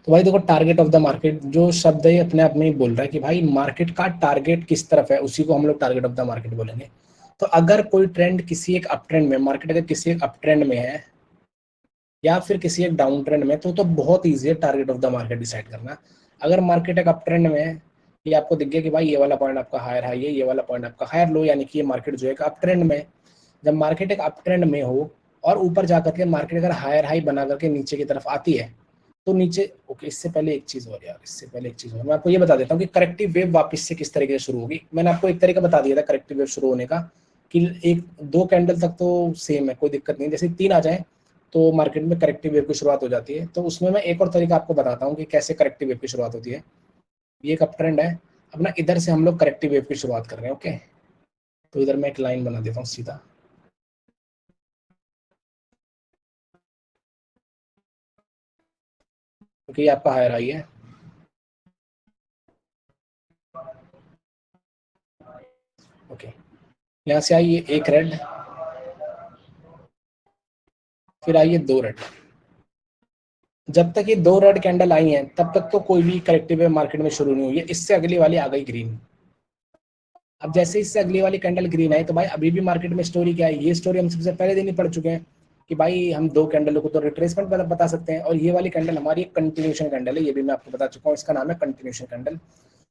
तो भाई देखो, टारगेट ऑफ द मार्केट जो शब्द है अपने आप में ही बोल रहा है कि भाई मार्केट का टारगेट किस तरफ है, उसी को हम लोग टारगेट ऑफ द मार्केट बोलेंगे। तो अगर कोई ट्रेंड किसी एक अप ट्रेंड में, मार्केट अगर किसी एक अप ट्रेंड में है या फिर किसी एक डाउन ट्रेंड में, तो बहुत ईजी है target of the market decide करना। अगर मार्केट एक अप ट्रेंड में है, ये आपको दिख गया कि भाई ये वाला पॉइंट आपका हायर हाई है, ये वाला पॉइंट आपका हायर लो, यानी कि ये मार्केट जो है अप ट्रेंड में। जब मार्केट एक अप ट्रेंड में हो और ऊपर जाकर के मार्केट अगर हायर हाई बना करके नीचे की तरफ आती है, तो नीचे ओके, इससे पहले एक चीज और यार, इससे पहले एक चीज और मैं आपको ये बता देता हूँ कि करेक्टिव वेव वापस से किस तरीके से शुरू होगी। मैंने आपको एक तरीका बता दिया था करेक्टिव वेव शुरू होने का, कि एक दो कैंडल तक तो सेम है, कोई दिक्कत नहीं। जैसे 3 आ जाए तो मार्केट में करेक्टिव वेव की शुरुआत हो जाती है। तो उसमें मैं एक और तरीका आपको बताता हूँ कि कैसे करेक्टिव वेव की शुरुआत होती है। ये एक अप ट्रेंड है अपना, इधर से हम लोग करेक्टिव वेव की शुरुआत कर रहे हैं। ओके, तो इधर मैं एक लाइन बना देता हूँ सीधा। क्योंकि ये आपका हायर हाई है। ओके, यहाँ से आई एक रेड, फिर आई है 2 रेड। जब तक ये 2 रेड कैंडल आई हैं तब तक तो कोई भी करेक्टिव वेव मार्केट में शुरू नहीं हुई है। इससे अगली वाली आ गई ग्रीन। अब जैसे इससे अगली वाली कैंडल ग्रीन आई, तो भाई अभी भी मार्केट में स्टोरी क्या है, ये स्टोरी हम सबसे पहले दिन ही पढ़ चुके हैं कि भाई हम 2 कैंडलों को तो रिट्रेसमेंट बता सकते हैं, और ये वाली कैंडल हमारी एक कंटिन्यूशन कैंडल है। ये भी मैं आपको बता चुका हूँ, इसका नाम है कंटिन्यूशन कैंडल।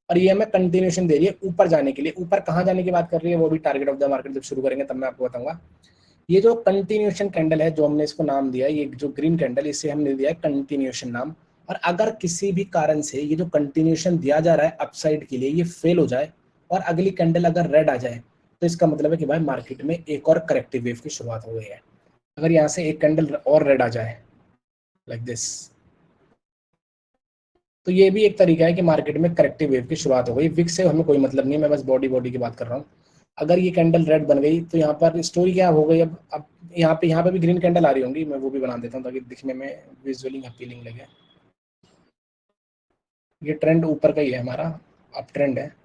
और ये हमें कंटिन्यूशन दे रही है ऊपर जाने के लिए। ऊपर कहाँ जाने की बात कर रही है, वो भी टारगेट ऑफ द मार्केट जब शुरू करेंगे तब मैं आपको बताऊंगा। ये जो कंटिन्यूशन कैंडल है, जो हमने इसको नाम दिया है, ये जो ग्रीन कैंडल, इसे हमने दिया है कंटिन्यूशन नाम। और अगर किसी भी कारण से ये जो कंटिन्यूशन दिया जा रहा है अपसाइड के लिए, ये फेल हो जाए और अगली कैंडल अगर रेड आ जाए, तो इसका मतलब है कि भाई मार्केट में एक और करेक्टिव वेव की शुरुआत हो गई है। अगर यहाँ से एक कैंडल और रेड आ जाए लाइक दिस, तो ये भी एक तरीका है कि मार्केट में करेक्टिव वेव की शुरुआत हो गई। विक से हमें कोई मतलब नहीं है, मैं बस बॉडी की बात कर रहा हूँ। अगर ये कैंडल रेड बन गई तो यहाँ पर स्टोरी क्या हो गई। अब यहाँ पे भी ग्रीन कैंडल आ रही होंगी, मैं वो भी बना देता हूँ ताकि दिखने में विजुअली अपीलिंग लगे। ये ट्रेंड ऊपर का ही है हमारा, अप ट्रेंड है।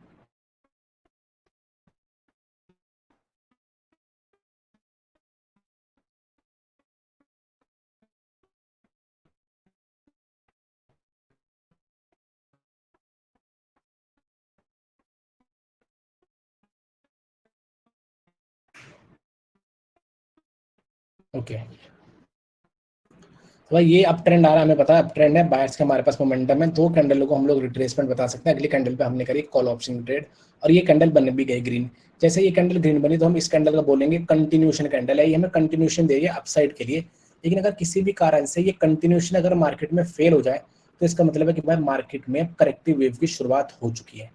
ओके, तो भाई ये अप ट्रेंड आ रहा है, हमें पता है अप ट्रेंड है, बायर्स के हमारे पास मोमेंटम है। 2 कैंडलों को हम लोग रिट्रेसमेंट बता सकते हैं। अगली कैंडल पे हमने करी कॉल ऑप्शन ट्रेड और ये कैंडल बन भी गई ग्रीन। जैसे ये कैंडल ग्रीन बनी तो हम इस कैंडल का बोलेंगे कंटिन्यूशन कैंडल है, ये हमें कंटिन्यूशन दे रही है अपसाइड के लिए। लेकिन अगर किसी भी कारण से ये कंटिन्यूशन अगर मार्केट में फेल हो जाए, तो इसका मतलब है कि भाई मार्केट में करेक्टिव वेव की शुरुआत हो चुकी है।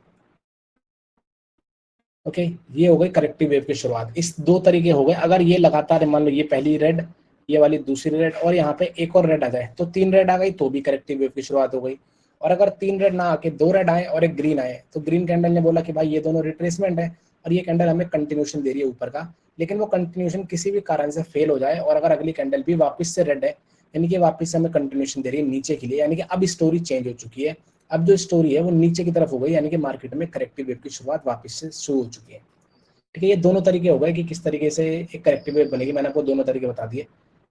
ओके, ये हो गई करेक्टिव वेव की शुरुआत। इस 2 तरीके हो गए। अगर ये लगातार मान लो ये पहली रेड, ये वाली दूसरी रेड, और यहाँ पे एक और रेड आ जाए, तो 3 रेड आ गई तो भी करेक्टिव वेव की शुरुआत हो गई। और अगर 3 रेड ना आके 2 रेड आए और एक ग्रीन आए, तो ग्रीन कैंडल ने बोला कि भाई ये दोनों रिट्रेसमेंट है और ये कैंडल हमें कंटिन्यूशन दे रही है ऊपर का। लेकिन वो कंटिन्यूशन किसी भी कारण से फेल हो जाए और अगर अगली कैंडल भी वापस से रेड है, यानी कि वापस से हमें कंटिन्यूशन दे रही है नीचे के लिए, यानी कि अब स्टोरी चेंज हो चुकी है। अब जो स्टोरी है वो नीचे की तरफ हो गई, यानी कि मार्केट में करेक्टिव वेव की शुरुआत वापस से शुरू हो चुकी है। ठीक है, ये दोनों तरीके हो गए कि किस तरीके से एक करेक्टिव वेव बनेगी। मैंने आपको दोनों तरीके बता दिए।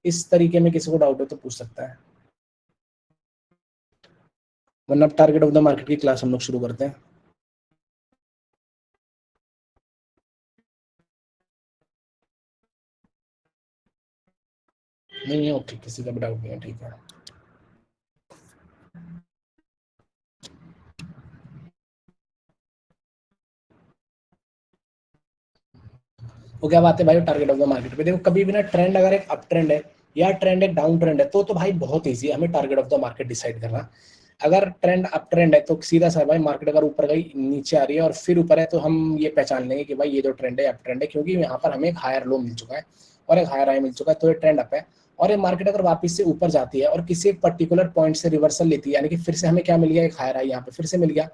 इस तरीके में किसी को डाउट हो तो पूछ सकता है, वरना अब टारगेट ऑफ द मार्केट की क्लास हम लोग शुरू करते हैं। नहीं है, ओके, किसी का भी डाउट नहीं है, ठीक है। ओके, अब आते हैं भाई टारगेट ऑफ द मार्केट पे। देखो, कभी भी ना ट्रेंड अगर एक अप ट्रेंड है या ट्रेंड एक डाउन ट्रेंड है, तो भाई बहुत ईजी है हमें target of the market decide करना। अगर ट्रेंड अप ट्रेंड है तो सीधा सा भाई मार्केट अगर ऊपर गई, नीचे आ रही है और फिर ऊपर है, तो हम ये पहचान लेंगे कि भाई ये जो ट्रेंड है अप ट्रेंड है, क्योंकि यहाँ पर हमें एक हायर लो मिल चुका है और एक हायर हाई मिल चुका है, तो ये ट्रेंड अप है। और ये मार्केट अगर वापस से ऊपर जाती है और किसी एक पर्टिकुलर पॉइंट से रिवर्सल लेती है, यानी कि फिर से हमें क्या मिल गया, एक हायर हाई यहाँ पे फिर से मिल गया।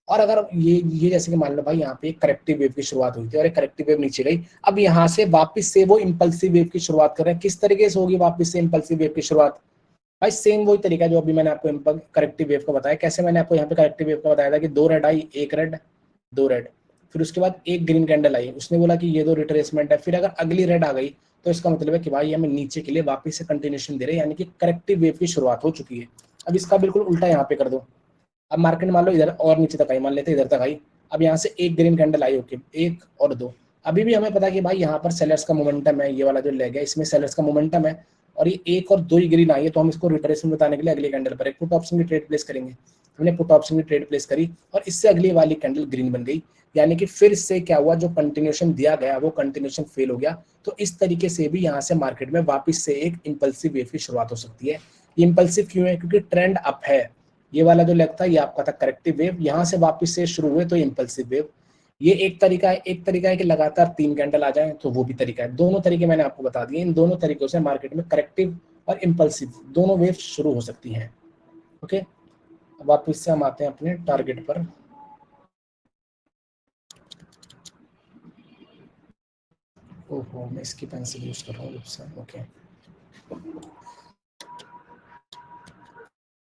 और अगर ये जैसे कि मान लो भाई यहाँ पे एक करेक्टिव वेव की शुरुआत हुई थी और एक करेक्टिव वेव नीचे गई, अब यहाँ से वापस से वो इंपल्सिव वेव की शुरुआत कर रहे हैं। किस तरीके से होगी वापस से इंपल्सिव वेव की शुरुआत, भाई सेम वही तरीका है जो अभी मैंने आपको करेक्टिव वेव का बताया। कैसे मैंने आपको यहाँ पे करेक्टिव वेव का बताया था कि 2 रेड आई, एक रेड, 2 रेड, फिर उसके बाद एक ग्रीन कैंडल आई, उसने बोला कि ये 2 रिट्रेसमेंट है। फिर अगर अगली रेड आ गई, तो इसका मतलब है कि भाई हमें नीचे के लिए वापस से कंटिन्यूशन दे रहे हैं, यानी कि करेक्टिव वेव की शुरुआत हो चुकी है। अब इसका बिल्कुल उल्टा यहाँ पे कर दो। अब मार्केट मान लो इधर और नीचे तक आई, मान लेते इधर तक आई, अब यहाँ से एक ग्रीन कैंडल आई, ओके, एक और दो, अभी भी हमें पता है कि भाई यहाँ पर सेलर्स का मोमेंटम है, ये वाला जो लेग है इसमें सेलर्स का मोमेंटम है, और ये एक और दो ही ग्रीन आई है, तो हम इसको रिट्रेसमेंट बताने के लिए अगले कैंडल पर एक पुट ऑप्शन की ट्रेड प्लेस करेंगे। हमने पुट ऑप्शन की ट्रेड प्लेस करी और इससे अगली वाली कैंडल ग्रीन बन गई, यानी कि फिर से क्या हुआ, जो कंटिन्यूएशन दिया गया वो कंटिन्यूएशन फेल हो गया। तो इस तरीके से भी यहाँ से मार्केट में वापस से एक इंपल्सिव वेव की शुरुआत हो सकती है। इंपल्सिव क्यों है? क्योंकि ट्रेंड अप है, ये वाला जो लेग था ये आपका था करेक्टिव वेव, यहाँ से वापस से शुरू हुए तो इंपल्सिव वेव। ये एक तरीका है। एक तरीका है कि लगातार 3 कैंडल आ जाए, तो वो भी तरीका है। दोनों तरीके मैंने आपको बता दिए, इन दोनों तरीकों से मार्केट में करेक्टिव और इंपल्सिव दोनों वेव शुरू हो सकती हैं। ओके, अब वापस से हम आते हैं अपने टारगेट पर। ओहो, मैं इसकी पेंसिल यूज कर रहा हूँ। ओके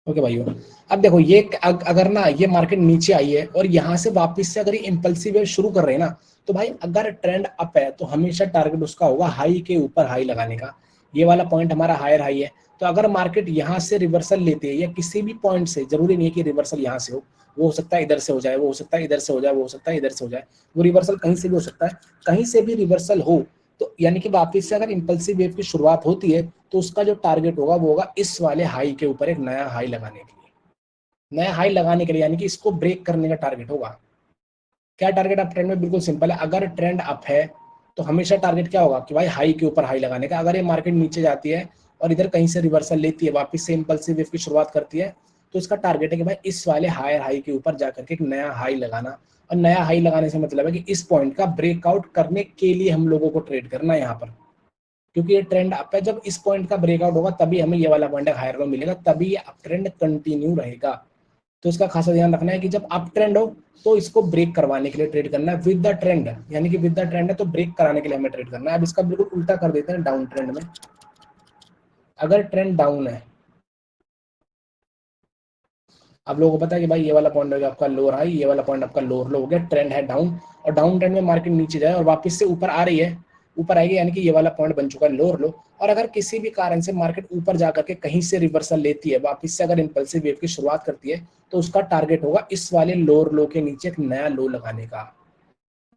ओके भाइयों, अब देखो ये अगर ना ये मार्केट नीचे आई है और यहाँ से वापस से अगर ये इंपल्सिव वेव शुरू कर रहे हैं ना, तो भाई अगर ट्रेंड अप है तो हमेशा टारगेट उसका होगा हाई के ऊपर हाई लगाने का। ये वाला पॉइंट हमारा हायर हाई है, तो अगर मार्केट यहाँ से रिवर्सल लेते हैं या किसी भी पॉइंट से, जरूरी नहीं है कि रिवर्सल यहाँ से वो हो सकता है इधर से हो जाए, वो हो सकता है इधर से हो जाए, वो हो सकता है इधर से हो जाए, वो रिवर्सल कहीं से भी हो सकता है, कहीं से भी रिवर्सल हो, तो यानी कि वापस से अगर इंपल्सिव वेव की शुरुआत होती है तो उसका जो टारगेट होगा वो होगा इस वाले हाई के ऊपर एक नया हाई लगाने के लिए, नया हाई लगाने के लिए, यानी कि इसको ब्रेक करने का टारगेट होगा। क्या टारगेट अप ट्रेंड में? बिल्कुल सिंपल है, अगर ट्रेंड अप है तो हमेशा टारगेट क्या होगा कि भाई हाई के ऊपर हाई लगाने का। अगर ये मार्केट नीचे जाती है और इधर कहीं से रिवर्सल लेती है, वापस से इंपल्सिव वेव की शुरुआत करती है, तो इसका टारगेट है कि भाई इस वाले हायर हाई के ऊपर जाकर के एक नया हाई लगाना। और नया हाई लगाने से मतलब है कि इस पॉइंट का ब्रेकआउट करने के लिए हम लोगों को ट्रेड करना है यहाँ पर, क्योंकि ये ट्रेंड अप है। जब इस पॉइंट का ब्रेकआउट होगा तभी हमें ये वाला पॉइंट हायर लो मिलेगा, तभी ये अप ट्रेंड कंटिन्यू रहेगा। तो इसका खासा ध्यान रखना है कि जब अप ट्रेंड हो तो इसको ब्रेक करवाने के लिए ट्रेड करना है विद द ट्रेंड, यानी कि विद द ट्रेंड है तो ब्रेक कराने के लिए हमें ट्रेड करना है। अब इसका बिल्कुल उल्टा कर देते हैं डाउन ट्रेंड में। अगर ट्रेंड डाउन है, आप लोगों को पता है कि भाई ये वाला पॉइंट हो गया आपका लोअर हाई, ये वाला पॉइंट आपका लोअर लो हो गया, ट्रेंड है डाउन, और डाउन ट्रेंड में मार्केट नीचे जाए और वापस से ऊपर आ रही है, ऊपर आएगी, यानी कि ये वाला पॉइंट बन चुका है लोअर लो। और अगर किसी भी कारण से मार्केट ऊपर जाकर के कहीं से रिवर्सल लेती है, वापस से अगर इंपल्सिव वेव की शुरुआत करती है, तो उसका टारगेट होगा इस वाले लोअर लो के नीचे एक नया लो लगाने का।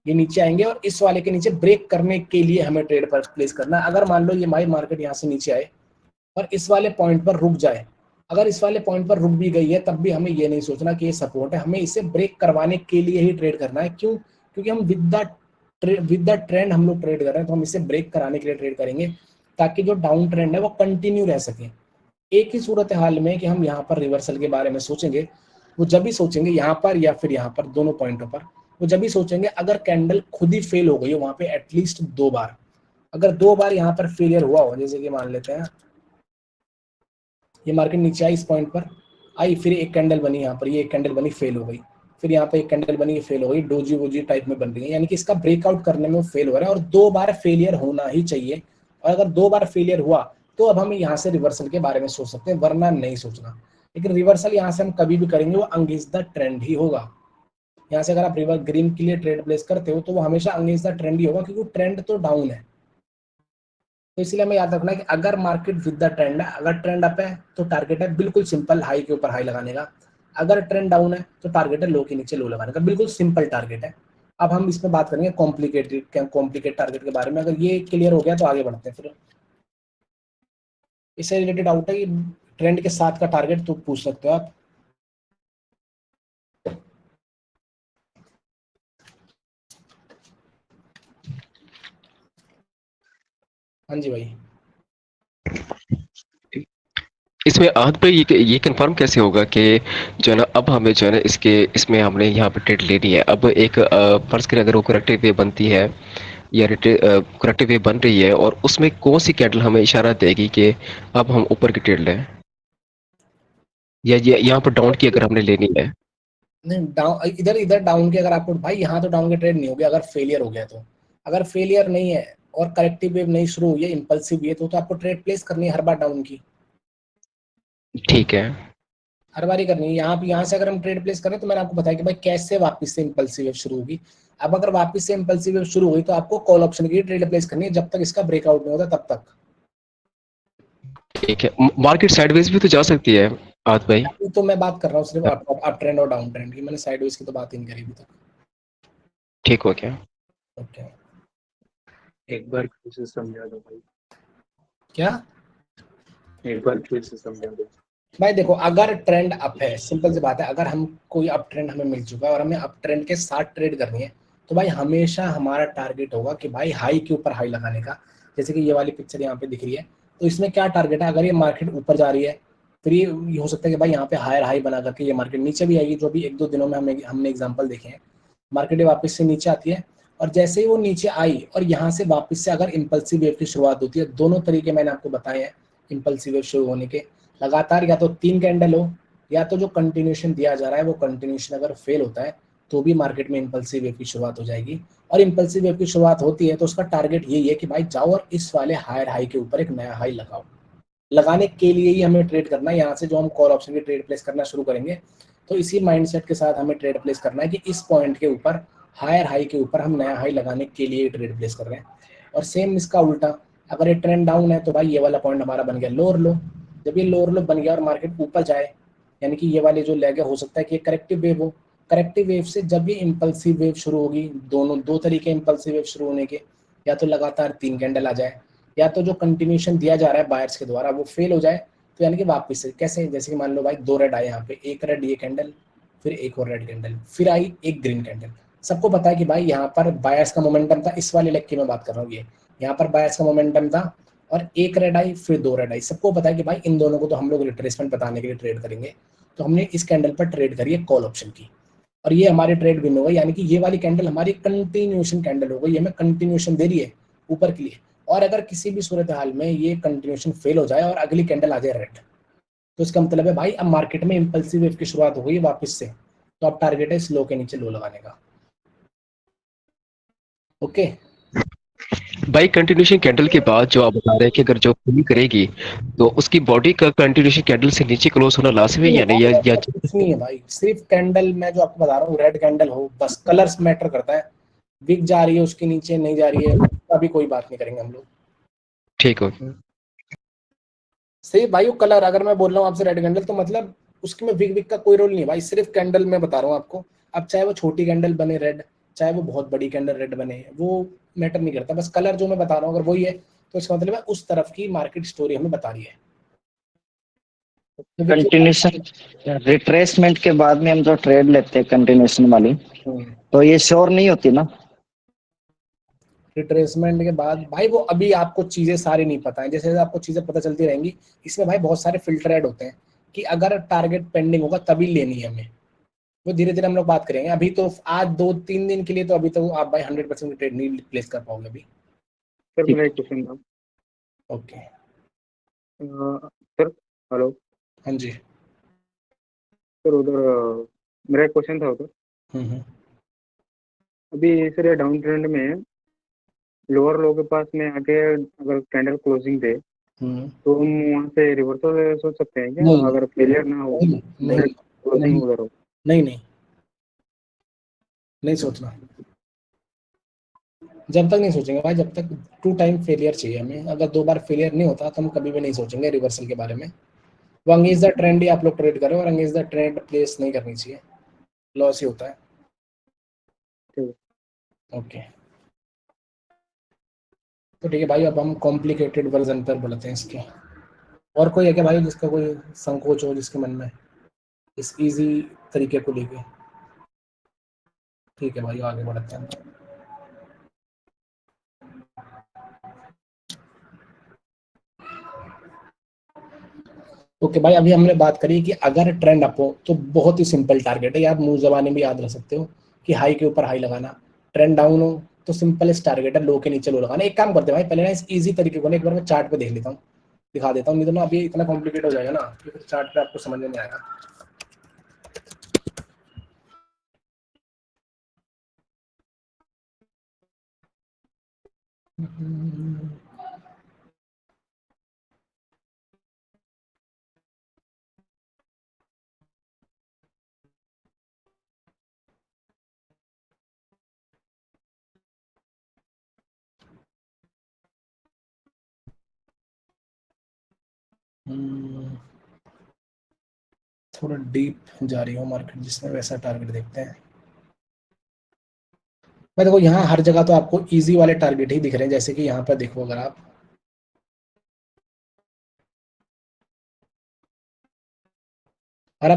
ये नीचे आएंगे और इस वाले के नीचे ब्रेक करने के लिए हमें ट्रेड पर प्लेस करना है। अगर मान लो ये मार्केट यहाँ से नीचे आए और इस वाले पॉइंट पर रुक जाए, अगर इस वाले पॉइंट पर रुक भी गई है तब भी हमें ये नहीं सोचना कि ये सपोर्ट है, हमें इसे ब्रेक करवाने के लिए ही ट्रेड करना है। क्यों? क्योंकि हम विद द ट्रेंड हम लोग ट्रेड कर रहे हैं, तो हम इसे ब्रेक कराने के लिए ट्रेड करेंगे ताकि जो डाउन ट्रेंड है वो कंटिन्यू रह सके। एक ही सूरत हाल में कि हम यहाँ पर रिवर्सल के बारे में सोचेंगे, वो जब भी सोचेंगे यहाँ पर या फिर यहाँ पर, दोनों पॉइंटों पर वो जब भी सोचेंगे अगर कैंडल खुद ही फेल हो गई हो वहां पे एटलीस्ट 2 बार। अगर 2 बार यहाँ पर फेलियर हुआ हो, जैसे कि मान लेते हैं ये मार्केट नीचे आई, इस पॉइंट पर आई, फिर एक कैंडल बनी यहाँ पर, ये एक कैंडल बनी फेल हो गई, फिर यहाँ पे एक कैंडल बनी फेल हो गई, डोजी वोजी टाइप में बन रही है, यानी कि इसका ब्रेकआउट करने में फेल हो रहा है और 2 बार फेलियर होना ही चाहिए। और अगर 2 बार फेलियर हुआ तो अब हम यहाँ से रिवर्सल के बारे में सोच सकते हैं, वरना नहीं सोचना। लेकिन रिवर्सल यहाँ से हम कभी भी करेंगे वो अगेंस्ट द ट्रेंड ही होगा। यहाँ से अगर आप रिवर्स ग्रीन के लिए ट्रेड प्लेस करते हो तो वो हमेशा अगेंस्ट द ट्रेंड ही होगा, क्योंकि ट्रेंड तो डाउन है। तो इसलिए हमें याद रखना है कि अगर मार्केट विद द ट्रेंड है, अगर ट्रेंड अप है तो टारगेट है बिल्कुल सिंपल हाई के ऊपर हाई लगाने का, अगर ट्रेंड डाउन है तो टारगेट है लो के नीचे लो लगाने का, बिल्कुल सिंपल टारगेट है। अब हम इसमें बात करेंगे कॉम्प्लिकेट टारगेट के बारे में। अगर ये क्लियर हो गया तो आगे बढ़ते हैं। फिर इससे रिलेटेड डाउट है कि ट्रेंड के साथ का टारगेट तो पूछ सकते हो आप। हाँ जी भाई। इसमें आहत पे ये कंफर्म कैसे होगा कि जो है ना अब हमें जो है ना इसमें हमने यहाँ पे ट्रेड लेनी है। अब एक फर्ज करें अगर वो करेक्टिव वेव बनती है या करेक्टिव वेव बन रही है और उसमें कौन सी कैंडल हमें इशारा देगी कि अब हम ऊपर की ट्रेड लें, या ये यहाँ पर डाउन की अगर हमने लेनी है। नहीं, डाउन इधर इधर डाउन के अगर आपको भाई यहाँ तो डाउन के ट्रेड नहीं हो गया, अगर फेलियर हो गया तो, अगर फेलियर नहीं है और करेक्टिव वेव नहीं शुरू हुई है, इंपल्सिव हुई है, तो आपको ट्रेड प्लेस करनी है हर बार डाउन की, ठीक है। हर बार ही करनी है। यहाँ से अगर हम ट्रेड प्लेस करें तो मैंने आपको बताया कि भाई कैसे वापस से इंपल्सिव वेव शुरू होगी। अब अगर वापस से इंपल्सिव वेव शुरू हुई तो आपको कॉल ऑप्शन की ट्रेड प्लेस करनी है जब तक इसका ब्रेकआउट नहीं होता तब तक। ठीक है, मार्केट साइडवेज भी तो जा सकती है। आज भाई। अभी तो मैं बात कर रहा हूँ सिर्फ अप ट्रेंड और डाउन ट्रेंड की, मैंने साइडवेज की तो बात ही नहीं करी अभी तक। ठीक हो गया। ओके। एक बार फिर से समझा दो भाई, क्या एक बार फिर से समझा दो। भाई देखो, अगर ट्रेंड अप है, सिंपल सी बात है, अगर हम कोई अप ट्रेंड हमें मिल चुका है और हमें अप ट्रेंड के साथ ट्रेड करनी है, तो भाई हमेशा हमारा टारगेट होगा कि भाई हाई के ऊपर हाई लगाने का। जैसे कि ये वाली पिक्चर यहाँ पे दिख रही है, तो इसमें क्या टारगेट है, अगर ये मार्केट ऊपर जा रही है, फिर ये हो सकता है कि भाई यहाँ पे हायर हाई बना करके ये मार्केट नीचे भी आएगी, जो भी एक दो दिनों में हमने एग्जाम्पल देखे हैं। मार्केट वापस से नीचे आती है, और जैसे ही वो नीचे आई और यहाँ से वापस से अगर इम्पल्सिव वेव की शुरुआत होती है, दोनों तरीके मैंने आपको बताए हैं इम्पल्सिव वेव शुरू होने के। लगातार या तो 3 कैंडल हो, या तो जो कंटिन्यूशन दिया जा रहा है वो कंटिन्यूशन अगर फेल होता है, तो भी मार्केट में इम्पल्सिव वेव की शुरुआत हो जाएगी। और इम्पल्सिव वेव की शुरुआत होती है तो उसका टारगेट यही है कि भाई जाओ और इस वाले हायर हाई के ऊपर एक नया हाई लगाओ। लगाने के लिए ही हमें ट्रेड करना है। यहाँ से जो हम कॉल ऑप्शन की ट्रेड प्लेस करना शुरू करेंगे, तो इसी माइंडसेट के साथ हमें ट्रेड प्लेस करना है कि इस पॉइंट के ऊपर, हायर हाई के ऊपर हम नया हाई लगाने के लिए ट्रेड प्लेस कर रहे हैं। और सेम इसका उल्टा, अगर ये ट्रेंड डाउन है तो भाई ये वाला पॉइंट हमारा बन गया लोअर लो। जब ये लोअर लो बन गया और मार्केट ऊपर जाए, यानी कि ये वाले जो लेग है, हो सकता है कि ये करेक्टिव वेव हो। करेक्टिव वेव से जब ये इम्पल्सिव वेव शुरू होगी, दोनों दो तरीके इम्पल्सिव वेव शुरू होने के, या तो लगातार 3 कैंडल आ जाए, या तो जो कंटिन्यूशन दिया जा रहा है बायर्स के द्वारा वो फेल हो जाए। तो यानी कि वापस से कैसे, जैसे कि मान लो भाई 2 रेड आए यहाँ पे, एक रेड ये कैंडल, फिर एक और रेड कैंडल, फिर आई एक ग्रीन कैंडल। सबको पता है कि भाई यहाँ पर बायर्स का मोमेंटम था, इस वाले लेग की मैं बात कर रहा हूँ, ये यहाँ पर बायर्स का मोमेंटम था, और एक रेड आई फिर 2 रेड आई। सबको पता है कि भाई इन दोनों को तो हम लोग रिट्रेसमेंट बताने के लिए ट्रेड करेंगे। तो हमने इस कैंडल पर ट्रेड करी है कॉल ऑप्शन की, और ये हमारी ट्रेड विन हो गई। यानी कि ये वाली कैंडल हमारी कंटिन्यूशन कैंडल हो गई, हमें कंटिन्यूशन दे रही है ऊपर के लिए। और अगर किसी भी सूरत हाल में ये कंटिन्यूशन फेल हो जाए और अगली कैंडल आ जाए रेड, तो इसका मतलब है भाई अब मार्केट में इंपल्सिव वेव की शुरुआत हो गई वापस से। तो अब टारगेट है इस लो के नीचे लो लगाने का। ओके। भाई कंटिन्यूशन कैंडल के बाद जो आप बता रहे हैं कि अगर जो खुली करेगी तो उसकी बॉडी का कंटिन्यूशन कैंडल से नीचे क्लोज होना लाजमी है, या नहीं, या कुछ नहीं है भाई, सिर्फ कैंडल मैं जो आपको बता रहा हूँ, रेड कैंडल हो बस, कलर्स मैटर करता है। विक जा रही है उसके नीचे, नहीं जा रही है, उसका भी कोई बात नहीं करेंगे हम लोग। ठीक हो गया। सही भाई, वो कलर अगर मैं बोल रहा हूँ आपसे रेड कैंडल, तो मतलब उसके में विक विक का कोई रोल नहीं है भाई, सिर्फ कैंडल मैं बता रहा हूँ आपको। अब चाहे वो छोटी कैंडल बने रेड, चाहे वो बहुत बड़ी कैंडल रेड बने, वो मैटर नहीं करता, बस कलर जो मैं बता रहा हूँ अगर वही है, तो इसका मतलब है उस तरफ की मार्केट स्टोरी हमें बता रही है। तो विक कंटिन्यूशन रिट्रेसमेंट के बाद में हम जो ट्रेड लेते हैं कंटिन्यूशन वाली, तो ये श्योर नहीं होती ना। रिट्रेसमेंट के बाद भाई वो अभी आपको चीजें सारी नहीं पता है, जैसे जैसे आपको चीजें पता चलती रहेंगी। इसमें भाई बहुत सारे फिल्टर ऐड होते हैं कि अगर टारगेट पेंडिंग होगा तभी लेनी है हमें। वो धीरे धीरे हम लोग बात करेंगे। अभी तो आज 2-3 दिन के लिए तो अभी तो आप भाई 100% ट्रेड नहीं प्लेस कर पाओगे अभी। सर मेरा एक क्वेश्चन था। ओके। Sir hello. हाँ जी। सर उधर मेरा एक क्वेश्चन था उधर। हम्म। अभी सर ये डाउन ट्रेंड में लोअर लो के पास में आके अगर कैंडल क्लोजिंग दे, हम्म। तो हम वहाँ से रिवर्सल सोच सकते हैं क्या, नहीं अगर फेलियर ना हो, नहीं नहीं डायरेक्ट नहीं क्लोजिंग उधर हो? नहीं नहीं नहीं सोचना। जब तक नहीं सोचेंगे भाई, जब तक 2 टाइम फेलियर चाहिए हमें। अगर 2 बार फेलियर नहीं होता तो हम कभी भी नहीं सोचेंगे रिवर्सल के बारे में। वो अंगेज द ट्रेंड ही आप लोग ट्रेड करें, और अंगेज द ट्रेंड प्लेस नहीं करनी चाहिए, लॉस ही होता है। ठीक ओके। तो ठीक है भाई, अब हम कॉम्प्लिकेटेड वर्जन पर बोलते हैं इसके। और कोई है क्या भाई जिसका कोई संकोच हो जिसके मन में इस इजी तरीके को लेके? ठीक है भाई, आगे बढ़ते हैं। ओके भाई, अभी हमने बात करी कि अगर ट्रेंड अप हो तो बहुत ही सिंपल टारगेट है यार, मुंह जबानी भी याद रख सकते हो कि हाई के ऊपर हाई लगाना। ट्रेंड डाउन हो तो सिंपलेस्ट टारगेट है लो के नीचे लो लगाना। एक काम करते हैं भाई, पहले ना इस इजी तरीके को ना एक बार मैं चार्ट पे देख लेता हूँ, दिखा देता हूँ, नहीं तो ना अभी इतना कॉम्प्लिकेट हो जाएगा ना कि फिर चार्ट पे आपको समझ में नहीं आएगा। थोड़ा डीप जा रही हो मार्केट जिसमें वैसा टारगेट देखते हैं। मैं देखो यहाँ हर जगह तो आपको इजी वाले टारगेट ही दिख रहे हैं, जैसे कि यहाँ पर देखो अगर आप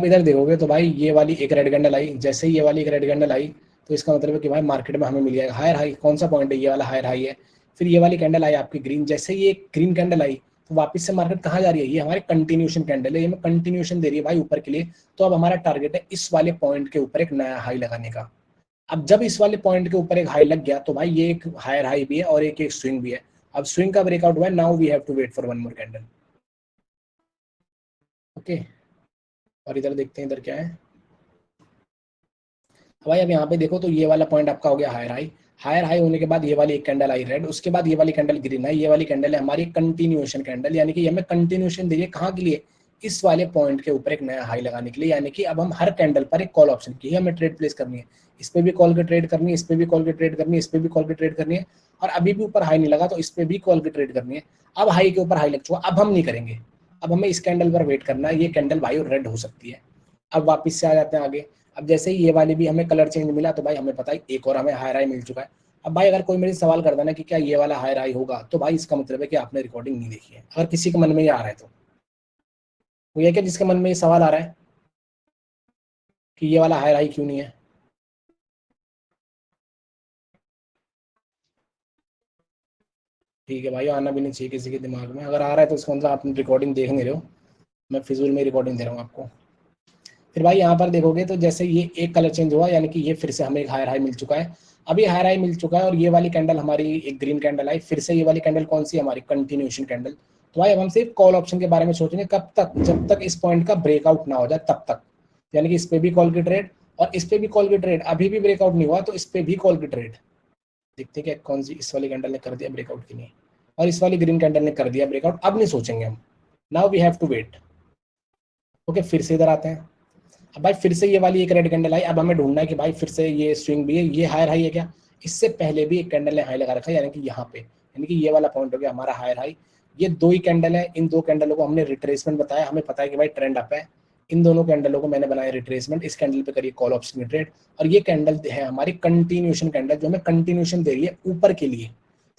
इधर देखोगे तो भाई ये वाली एक रेड कैंडल आई, जैसे ही ये वाली एक रेड कैंडल आई तो इसका मतलब है कि भाई मार्केट में हमें मिल जाएगा हायर हाई। कौन सा पॉइंट है? ये वाला हायर हाई है। फिर ये वाली कैंडल आई आपकी ग्रीन, जैसे ही ये ग्रीन कैंडल आई तो वापस से मार्केट कहाँ जा रही है? ये हमारे कंटिन्यूशन कैंडल है, ये हमें कंटिन्यूशन दे रही है भाई ऊपर के लिए। तो अब हमारा टारगेट है इस वाले पॉइंट के ऊपर एक नया हाई लगाने का। अब जब इस वाले पॉइंट के ऊपर एक हाई लग गया तो भाई ये एक हायर हाई भी है और एक स्विंग भी है। अब स्विंग का ब्रेकआउट हुआ है, now we have to wait for one more candle. Okay, और इधर देखते हैं इधर क्या है भाई। अब यहाँ पे देखो तो ये वाला पॉइंट आपका हो गया हायर हाई। हायर हाई होने के बाद ये वाली एक कैंडल आई रेड, उसके बाद ये वाली कैंडल ग्रीन है। ये वाली कैंडल है हमारी कंटिन्यूएशन कैंडल, यानी कि हमें कंटिन्यूएशन दे रही है कहाँ के लिए? इस वाले पॉइंट के ऊपर एक नया हाई लगाने के लिए। यानी कि अब हम हर कैंडल पर एक कॉल ऑप्शन की हमें ट्रेड प्लेस करनी है। इस पे भी कॉल की ट्रेड करनी है, इस पे भी कॉल की ट्रेड करनी है, इस पे भी कॉल की ट्रेड करनी है, और अभी भी ऊपर हाई नहीं लगा तो इस पे भी कॉल की ट्रेड करनी है। अब हाई के ऊपर हाई लग चुका, अब हम नहीं करेंगे, अब हमें इस कैंडल पर वेट करना है। ये कैंडल भाई रेड हो सकती है। अब वापस से आ जाते हैं आगे। अब जैसे ही ये वाली भी हमें कलर चेंज मिला तो भाई हमें पता है एक और हमें हायर हाई मिल चुका है। अब भाई अगर कोई मेरे से सवाल करता ना कि क्या ये वाला हायर हाई होगा, तो भाई इसका मतलब है कि आपने रिकॉर्डिंग नहीं देखी है। अगर किसी के मन में ये आ रहा है तो वो ये क्या जिसके मन में ये सवाल आ रहा है कि ये वाला हायर हाई क्यों नहीं है? ठीक है भाई, आना भी नहीं चाहिए किसी के दिमाग में। अगर आ रहा है तो उसका मतलब आप रिकॉर्डिंग देख नहीं रहे हो, मैं फिजूल में रिकॉर्डिंग दे रहा हूँ आपको। फिर भाई यहाँ पर देखोगे तो जैसे ये एक कलर चेंज हुआ, यानी कि ये फिर से हमें एक हायर हाई मिल चुका है। अभी हायर हाई मिल चुका है और ये वाली कैंडल हमारी एक ग्रीन कैंडल आई। फिर से ये वाली कैंडल कौन सी? हमारी कंटिन्यूएशन कैंडल। तो भाई अब हम सिर्फ कॉल ऑप्शन के बारे में सोचेंगे कब तक? जब तक इस पॉइंट का ब्रेकआउट ना हो जाए तब तक। यानी कि इस पे भी कॉल की ट्रेड और इस पे भी कॉल की ट्रेड। अभी भी ब्रेकआउट नहीं हुआ तो इस पे भी कॉल की ट्रेड। देखते हैं कि कौन सी इस वाली कैंडल ने कर दिया ब्रेकआउट की नहीं, और इस वाली ग्रीन कैंडल ने कर दिया ब्रेकआउट। अब नहीं सोचेंगे हम, now we have to wait. Okay, फिर से इधर आते हैं। अब भाई फिर से ये वाली एक रेड कैंडल आई। अब हमें ढूंढना है कि भाई फिर से ये स्विंग भी है, ये हायर हाई है क्या? इससे पहले भी एक कैंडल ने हाई लगा रखा है, यानी कि यहाँ पे, यानी कि ये वाला पॉइंट हो गया हमारा हायर हाई। ये दो ही कैंडल है, इन दो कैंडलों को हमने रिट्रेसमेंट बताया। हमें पता है कि भाई ट्रेंड अप है, इन दोनों कैंडलों को मैंने बनाया रिट्रेसमेंट। इस कैंडल पे करिए कॉल ऑप्शन की ट्रेड, और ये कैंडल है हमारी कंटिन्यूएशन कैंडल जो हमें कंटिन्यूएशन दे रही है ऊपर के लिए।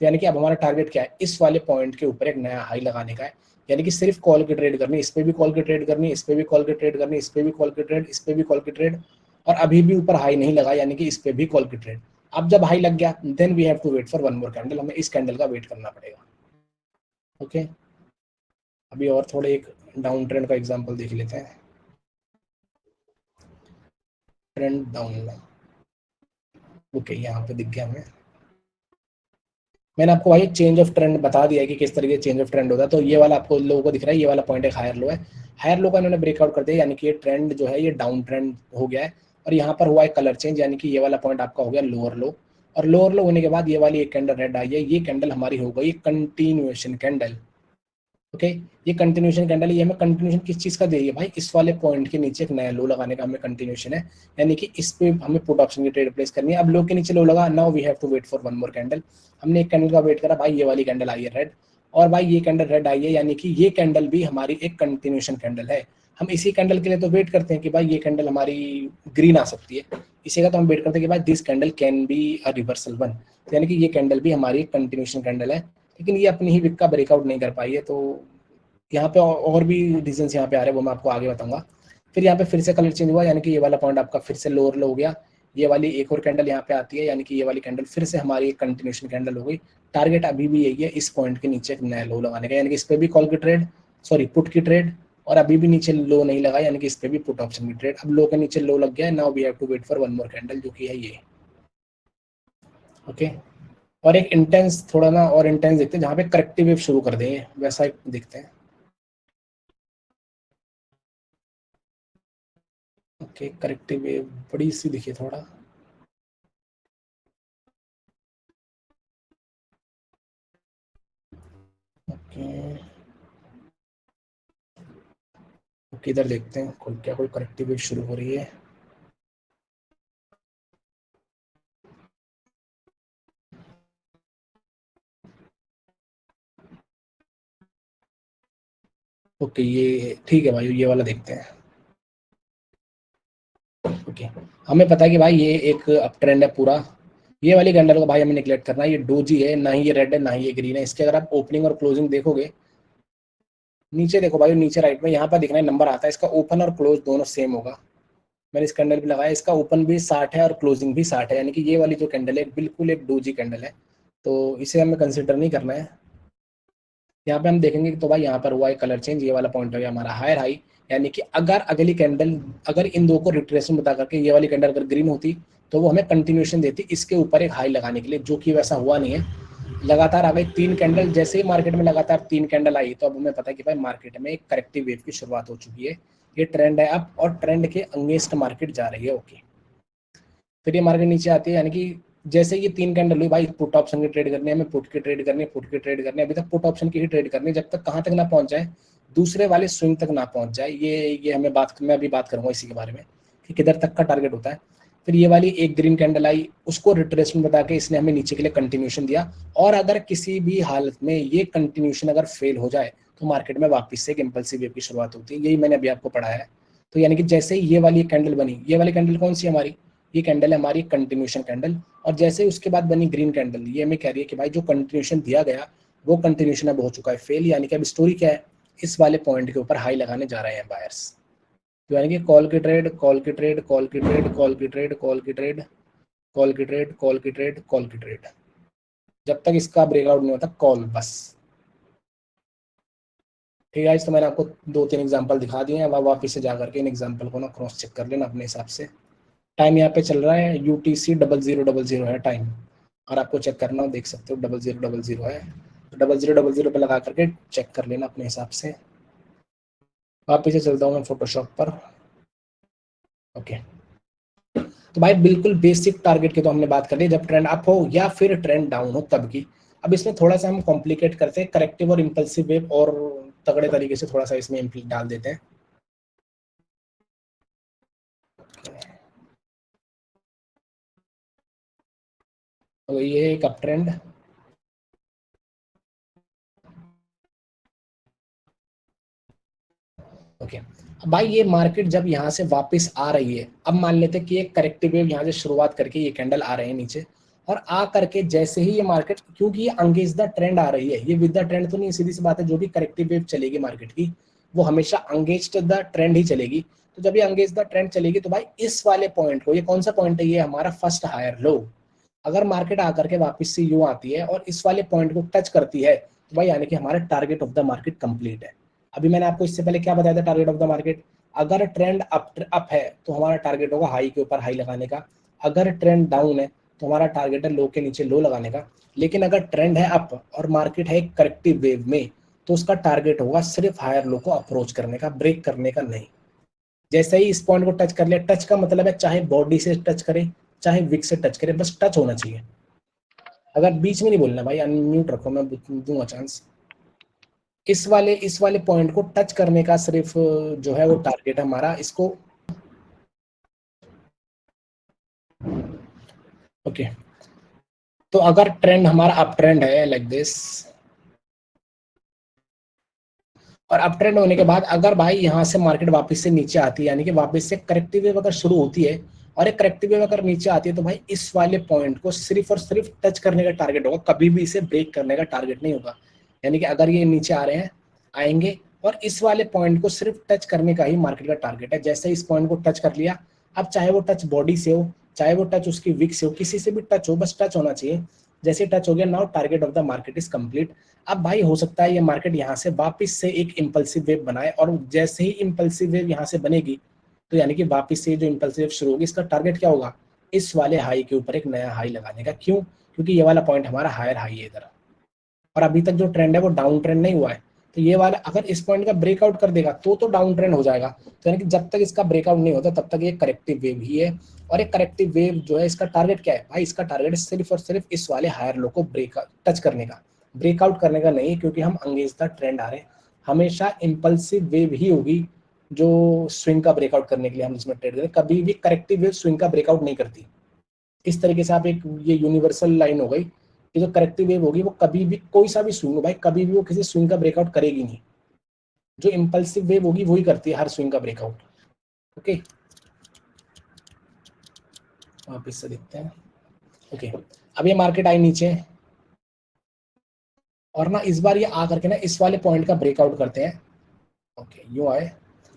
तो यानी कि अब हमारा टारगेट क्या है? इस वाले पॉइंट के ऊपर एक नया हाई लगाने का है। यानी कि सिर्फ कॉल की ट्रेड करनी, इस पे भी कॉल की ट्रेड करनी, इस पे भी कॉल की ट्रेड करनी, इस पे भी कॉल की ट्रेड, इस पे भी कॉल की ट्रेड, और अभी भी ऊपर हाई नहीं लगा, यानी कि इस पे भी कॉल की ट्रेड। अब जब हाई लग गया then we have to wait for one more candle, हमें इस कैंडल का वेट करना पड़ेगा। ओके, अभी और थोड़े एक डाउन ट्रेंड का एग्जांपल देख लेते हैं। ट्रेंड डाउन, ओके यहाँ पे दिख गया हमें। मैंने आपको भाई चेंज ऑफ ट्रेंड बता दिया है कि किस तरीके चेंज ऑफ ट्रेंड होता है। तो ये वाला आपको लोगों को दिख रहा है, ये वाला पॉइंट एक हायर लो है। हायर लो का इन्होंने ब्रेकआउट कर दिया, यानी कि ये ट्रेंड जो है ये डाउन ट्रेंड हो गया है। और यहाँ पर हुआ है कलर चेंज, यानी कि ये वाला पॉइंट आपका हो गया लोअर लो, और लोअर लो होने के बाद ये वाली एक कैंडल रेड आई है। ये कैंडल हमारी हो गई कंटिन्यूएशन कैंडल। ओके, ये कंटिन्यूएशन कैंडल, ये हमें कंटिन्यूएशन किस चीज का दे रही है भाई? इस वाले पॉइंट के नीचे एक नया लो लगाने का हमें कंटिन्यूएशन है, यानी कि इस पे हमें पुट ऑप्शन की ट्रेड प्लेस करनी है। अब लो के नीचे लो लगा, now we have to wait for one more candle. हमने एक कैंडल का वेट करा भाई, ये वाली कैंडल आई है रेड, और भाई ये कैंडल रेड आई है, यानी कि ये कैंडल भी हमारी एक कंटिन्यूएशन कैंडल है। हम इसी कैंडल के लिए तो वेट करते हैं कि भाई ये कैंडल हमारी ग्रीन आ सकती है, इसी का तो हम वेट करते हैं कि भाई this candle can be a reversal one. यानी कि ये कैंडल भी हमारी एक कंटिन्यूएशन कैंडल है, लेकिन ये अपनी ही विक का ब्रेकआउट नहीं कर पाई है। तो यहाँ पे और भी रीजन यहाँ पे आ रहे हैं, वो मैं आपको आगे बताऊंगा। फिर यहाँ पे फिर से कलर चेंज हुआ, यानी कि ये वाला पॉइंट आपका फिर से लोअर लो हो गया। ये वाली एक और कैंडल यहाँ पे आती है, यानी कि ये वाली कैंडल फिर से हमारी एक कंटिन्यूएशन कैंडल हो गई। टारगेट अभी भी यही है, इस पॉइंट के नीचे एक नया लो लगाने का, यानी कि इस पे भी कॉल की ट्रेड, सॉरी पुट की ट्रेड, और अभी भी नीचे लो नहीं लगा, यानी कि इस पे भी पुट ऑप्शन की ट्रेड। अब लो के नीचे लो लग गया है, now we have to wait for one more candle, जो कि है ये। ओके, और एक इंटेंस थोड़ा ना और इंटेंस देखते हैं, जहाँ पे करेक्टिव वेव शुरू कर देंगे वैसा एक देखते हैं। ओके, करेक्टिव वेव बड़ी सी दिखी थोड़ा। ओके, ओके इधर देखते हैं कोई करेक्टिव वेव शुरू हो रही है। ओके, ये ठीक है भाई, ये वाला देखते हैं। ओके, हमें पता है कि भाई ये एक अप ट्रेंड है पूरा, ये वाली कैंडल को भाई हमें निगलेक्ट करना है, ये डोजी है, ना ही ये रेड है ना ही ये ग्रीन है। इसके अगर आप ओपनिंग और क्लोजिंग देखोगे, नीचे देखो भाई, नीचे राइट में यहाँ पर दिखना है नंबर आता है, इसका ओपन और क्लोज दोनों सेम होगा। मैंने इस कैंडल पे लगाया, इसका ओपन भी 60 है और क्लोजिंग भी 60 है, यानी कि ये वाली जो कैंडल है बिल्कुल एक डोजी कैंडल है, तो इसे हमें कंसिडर नहीं करना है। यहाँ पे हम देखेंगे तो भाई यहाँ पर हुआ है कलर चेंज, ये वाला पॉइंट हो गया हमारा हायर हाई, यानी कि अगर अगली कैंडल, अगर इन दो को रिट्रेसमेंट बता करके ये वाली कैंडल अगर ग्रीन होती तो वो हमें कंटिन्यूएशन देती इसके ऊपर एक हाई लगाने के लिए, जो कि वैसा हुआ नहीं है। लगातार आ गई 3 कैंडल, जैसे ही मार्केट में लगातार 3 कैंडल आई तो अब हमें पता है कि भाई मार्केट में एक करेक्टिव वेव की शुरुआत हो चुकी है। ये ट्रेंड है अप और ट्रेंड के अगेंस्ट मार्केट जा रही है। ओके, फिर ये मार्केट नीचे आती है, यानी कि जैसे ये 3 कैंडल हुई भाई, पुट ऑप्शन की ट्रेड करनी है हमें, पुट की ट्रेड करनी है, पुट की ट्रेड करनी है, अभी तक पुट ऑप्शन की ही ट्रेड करनी है, जब तक कहाँ तक ना पहुंच जाए, दूसरे वाले स्विंग तक ना पहुंच जाए। ये हमें मैं अभी बात करूंगा इसी के बारे में कि किधर तक का टारगेट होता है। फिर ये वाली एक ग्रीन कैंडल आई, उसको रिट्रेसमेंट बता के इसने हमें नीचे के लिए कंटिन्यूशन दिया, और अगर किसी भी हालत में ये कंटिन्यूशन अगर फेल हो जाए तो मार्केट में वापस से एक इम्पल्सिव वेव की शुरुआत होती है। यही मैंने अभी आपको पढ़ाया है। तो यानी कि जैसे ही ये वाली कैंडल बनी, ये वाली कैंडल कौन सी हमारी, ये कैंडल है हमारी कंटिन्यूशन कैंडल, और जैसे ही उसके बाद बनी ग्रीन कैंडल, ये हमें कह रही है कि भाई जो कंटिन्यूशन दिया गया वो कंटिन्यूशन अब हो चुका है फेल, यानी कि अब स्टोरी क्या है, इस वाले पॉइंट के ऊपर हाई लगाने जा रहे हैं बायर्स। तो यानी कि कॉल की ट्रेड, कॉल की ट्रेड, कॉल की ट्रेड, कॉल की ट्रेड, कॉल की ट्रेड, कॉल की ट्रेड, कॉल की ट्रेड, कॉल की ट्रेड, जब तक इसका ब्रेकआउट नहीं होता कॉल बस। ठीक है, तो मैंने आपको 2-3 एग्जांपल दिखा दिए हैं, वापस से जाकर के इन एग्जांपल को ना क्रॉस चेक कर लेना अपने हिसाब से। टाइम यहाँ पे चल रहा है UTC 0000 है टाइम, और आपको चेक करना हो देख सकते हो 0000 है, तो 0000 पे लगा करके चेक कर लेना अपने हिसाब से। वापस से चलता हूँ मैं फोटोशॉप पर। ओके, तो भाई बिल्कुल बेसिक टारगेट की तो हमने बात कर ली, जब ट्रेंड अप हो या फिर ट्रेंड डाउन हो तब की। अब इसमें थोड़ा सा हम कॉम्प्लिकेट करते हैं, करेक्टिव और इम्पल्सिव वेव और तगड़े तरीके से थोड़ा सा इसमें डाल देते हैं। तो ये एक अप ट्रेंड, ओके। अब भाई ये मार्केट जब यहाँ से वापस आ रही है, अब मान लेते हैं कि एक करेक्टिव वेव यहाँ से शुरुआत करके ये कैंडल आ रहे हैं नीचे, और आ करके जैसे ही ये मार्केट, क्योंकि ये अंगेज द ट्रेंड आ रही है, ये विद द ट्रेंड तो नहीं, सीधी सी बात है, जो भी करेक्टिव वेव चलेगी मार्केट की वो हमेशा अंगेज द ट्रेंड ही चलेगी। तो जब ये अंगेज द ट्रेंड चलेगी तो भाई इस वाले पॉइंट को, ये कौन सा पॉइंट है, ये हमारा फर्स्ट हायर लो, अगर मार्केट आकर के वापस से यूं आती है और इस वाले पॉइंट को टच करती है तो भाई यानी कि हमारा target of the market complete है। अभी मैंने आपको इससे पहले क्या बताया था टारगेट ऑफ द मार्केट, अगर ट्रेंड अप है तो हमारा टारगेट होगा हाई के ऊपर हाई लगाने का, अगर ट्रेंड डाउन है तो हमारा टारगेट है लो के नीचे लो लगाने का। लेकिन अगर ट्रेंड है अप और मार्केट है करेक्टिव वेव में तो उसका टारगेट होगा सिर्फ हायर लो को अप्रोच करने का, ब्रेक करने का नहीं। जैसे ही इस पॉइंट को टच कर लिया, टच का मतलब है चाहे बॉडी से टच करे चाहे विक से टच करे, बस टच होना चाहिए। अगर बीच में नहीं बोलना भाई, अनम्यूट रखो, मैं दूंगा चांस। इस वाले पॉइंट को टच करने का सिर्फ जो है वो टारगेट हमारा, इसको ओके। तो अगर ट्रेंड हमारा अप ट्रेंड है लाइक दिस, और अप ट्रेंड होने के बाद अगर भाई यहाँ से मार्केट वापस से नीचे आती है, यानी कि वापस से करेक्टिव वेव अगर शुरू होती है और एक करेक्टिव वेव अगर नीचे आती है तो भाई इस वाले पॉइंट को सिर्फ और सिर्फ टच करने का टारगेट होगा, कभी भी इसे ब्रेक करने का टारगेट नहीं होगा। यानी कि अगर ये नीचे आ रहे हैं, आएंगे और इस वाले पॉइंट को सिर्फ टच करने का ही मार्केट का टारगेट है। जैसे इस पॉइंट को टच कर लिया, अब चाहे वो टच बॉडी से हो चाहे वो टच उसकी विक से हो, किसी से भी टच हो, बस टच होना चाहिए। जैसे टच हो गया, now target of the market is complete. अब भाई हो सकता है ये मार्केट यहाँ से वापस से एक इम्पल्सिव वेव बनाए, और जैसे ही इम्पल्सिव वेव यहाँ से बनेगी तो यानी कि वापस से जो इम्पल्सिव वेव शुरू होगी, इसका टारगेट क्या होगा, इस वाले हाई के ऊपर एक नया हाई लगाने का। क्यों? क्योंकि ये वाला पॉइंट हमारा हायर हाई है इधर, और अभी तक जो ट्रेंड है वो डाउन ट्रेंड नहीं हुआ है। तो ये वाला अगर इस पॉइंट का ब्रेकआउट कर देगा तो डाउन ट्रेंड हो जाएगा। तो यानी कि जब तक इसका ब्रेकआउट नहीं होता तब तक ये करेक्टिव वेव ही है। और एक करेक्टिव वेव जो है, इसका टारगेट क्या है भाई, इसका टारगेट सिर्फ और सिर्फ इस वाले हायर लो को टच करने का, ब्रेकआउट करने का नहीं, क्योंकि हम अंगेज द ट्रेंड आ रहे हैं। हमेशा इंपल्सिव वेव ही होगी जो स्विंग का ब्रेकआउट करने के लिए हम इसमें ट्रेड करें, कभी भी करेक्टिव वेव स्विंग का ब्रेकआउट नहीं करती। इस तरीके से आप एक ये यूनिवर्सल लाइन हो गई कि जो करेक्टिव वेव होगी वो कभी भी, कोई सा भी स्विंग हो भाई, कभी भी वो किसी स्विंग का ब्रेकआउट करेगी नहीं। जो इंपल्सिव वेव होगी वही करती है हर स्विंग का ब्रेकआउट। ओके, वापस से देखते हैं। ओके, अब ये मार्केट आई नीचे और ना इस बार ये आ करके ना इस वाले पॉइंट का ब्रेकआउट करते हैं। ओके, यूं आए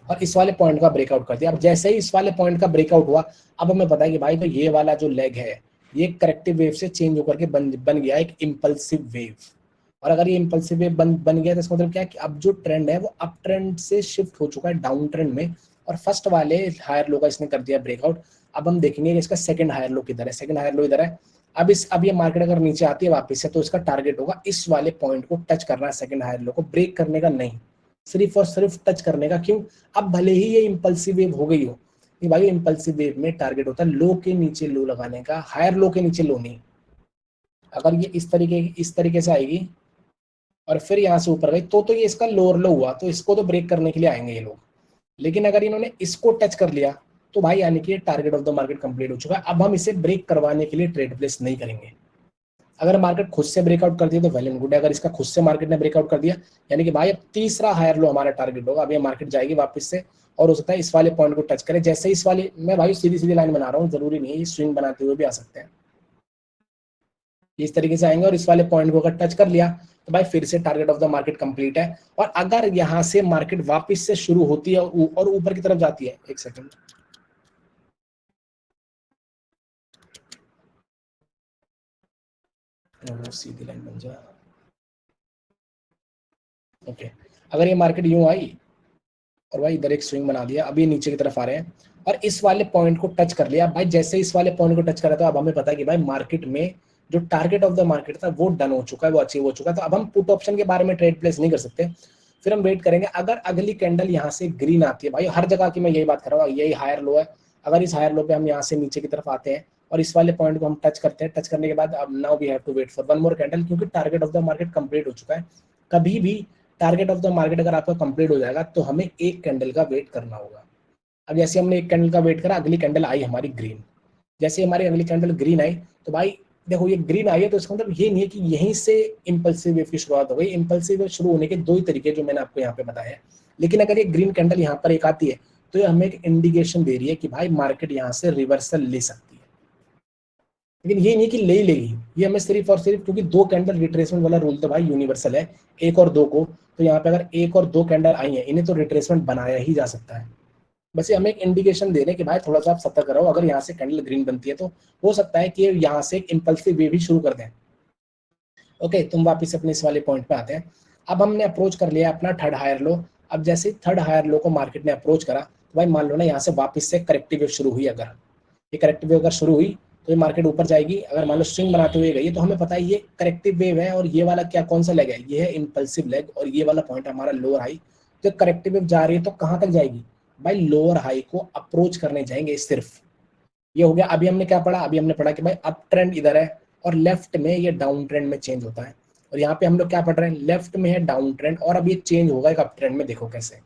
और इस वाले पॉइंट का ब्रेकआउट कर दिया। अब जैसे ही इस वाले पॉइंट का ब्रेकआउट हुआ, अब हमें पता है कि भाई तो ये वाला जो लेग है ये करेक्टिव वेव से चेंज होकर के बन गया एक इम्पल्सिव वेव। और अगर ये इम्पल्सिव वेव बन गया तो इसका मतलब क्या है कि अब जो ट्रेंड है वो अप ट्रेंड से शिफ्ट हो चुका है डाउन ट्रेंड में, और फर्स्ट वाले हायर लो का इसने कर दिया ब्रेकआउट। अब हम देखेंगे कि इसका सेकंड हायर लो किधर है। सेकंड हायर लो इधर है। अब ये मार्केट अगर नीचे आती है वापस से तो इसका टारगेट होगा इस वाले पॉइंट को टच करना है, सेकंड हायर लो को ब्रेक करने का नहीं, सिर्फ और सिर्फ टच करने का। क्यों? अब भले ही ये इम्पल्सिव वेव हो गई हो, भाई इम्पल्सिव वेव में टारगेट होता है लो के नीचे लो लगाने का, हायर लो के नीचे लो नहीं। अगर ये इस तरीके से आएगी और फिर यहाँ से ऊपर गई तो ये इसका लोअर लो हुआ, तो इसको तो ब्रेक करने के लिए आएंगे ये लोग। लेकिन अगर इन्होंने इसको टच कर लिया तो भाई यानी कि target of the market complete हो चुका है। अब हम इसे ब्रेक करवाने के लिए ट्रेड प्लेस नहीं करेंगे। अगर मार्केट खुद से ब्रेकआउट कर दिया तो वेल एंड गुड है। अगर इसका खुद से मार्केट ने ब्रेकआउट कर दिया यानी कि भाई अब तीसरा हायर लो हमारा टारगेट होगा। अब ये मार्केट जाएगी वापस से और हो सकता है इस वाले पॉइंट को टच करे। जैसे इस वाले, मैं भाई सीधी लाइन बना रहा हूँ, जरूरी नहीं है स्विंग बनाते हुए भी आ सकते हैं। इस तरीके से आएंगे और इस वाले पॉइंट को अगर टच कर लिया तो भाई फिर से target of the market complete है। और अगर यहाँ से मार्केट वापस से शुरू होती है और ऊपर की तरफ जाती है, एक सेकंड, सीधी लाइन बन जाए। ओके, अगर ये मार्केट यूं आई और भाई इधर एक स्विंग बना दिया, अभी नीचे की तरफ आ रहे हैं और इस वाले पॉइंट को टच कर लिया भाई, जैसे इस वाले पॉइंट को टच करा तो अब हमें पता है कि भाई मार्केट में जो टारगेट ऑफ द मार्केट था वो डन हो चुका है, वो अचीव हो चुका है। तो अब हम पुट ऑप्शन के बारे में ट्रेड प्लेस नहीं कर सकते, फिर हम वेट करेंगे। अगर अगली कैंडल यहाँ से ग्रीन आती है, भाई हर जगह की मैं यही बात कर रहा हूँ, यही हायर लो है। अगर इस हायर लो पे हम यहाँ से नीचे की तरफ आते हैं और इस वाले पॉइंट को हम टच करते हैं, टच करने के बाद अब now we have to wait for one more candle, क्योंकि target of the market complete हो चुका है। कभी भी टारगेट ऑफ द मार्केट अगर आपका कंप्लीट हो जाएगा तो हमें एक कैंडल का वेट करना होगा। अब जैसे हमने एक कैंडल का वेट करा, अगली कैंडल आई हमारी ग्रीन। जैसे हमारी अगली कैंडल ग्रीन आई तो भाई देखो ये ग्रीन आई है तो इसका मतलब ये नहीं है कि यहीं से इंपल्सिव वेव की शुरुआत हो गई। इंपल्सिव वेव शुरू होने के दो ही तरीके जो मैंने आपको यहाँ पे बताया है। लेकिन अगर ये ग्रीन कैंडल यहाँ पर एक आती है तो ये हमें एक इंडिकेशन दे रही है कि भाई मार्केट यहाँ से रिवर्सल ले सकती है। लेकिन ये नहीं कि ले ही लेगी, ये हमें सिर्फ और सिर्फ, क्योंकि दो कैंडल रिट्रेसमेंट वाला रूल तो भाई यूनिवर्सल है, एक और दो को। तो यहाँ पे अगर एक और दो कैंडल आई है इन्हें तो रिट्रेसमेंट बनाया ही जा सकता है। बस ये हमें एक इंडिकेशन दे रहे हैं कि भाई थोड़ा सा आप सतर्क रहो, अगर यहाँ से कैंडल ग्रीन बनती है तो हो सकता है कि यहाँ से एक इंपल्सिव वेव ही शुरू कर दें। ओके, तुम वापस अपने इस वाले पॉइंट पे आते हैं। अब हमने अप्रोच कर लिया अपना थर्ड हायर लो। अब जैसे थर्ड हायर लो को मार्केट ने अप्रोच करा तो भाई मान लो ना यहाँ से वापस से करेक्टिव वेव शुरू हुई। अगर ये करेक्टिव वेव अगर शुरू हुई तो ये मार्केट ऊपर जाएगी। अगर मान लो स्विंग बनाते हुए गई तो हमें पता है ये करेक्टिव वेव है और ये वाला क्या कौन सा लेग है, ये है इंपल्सिव लेग और ये वाला पॉइंट हमारा लोअर हाई। तो करेक्टिव वेव जा रही है तो कहाँ तक जाएगी भाई, लोअर हाई को अप्रोच करने जाएंगे सिर्फ। ये हो गया। अभी हमने क्या पढ़ा, अभी हमने पढ़ा कि भाई अप ट्रेंड इधर है और लेफ्ट में ये डाउन ट्रेंड में चेंज होता है। और यहाँ पे हम लोग क्या पढ़ रहे हैं, लेफ्ट में है डाउन ट्रेंड और अब ये चेंज होगा एक अप ट्रेंड में। देखो कैसे,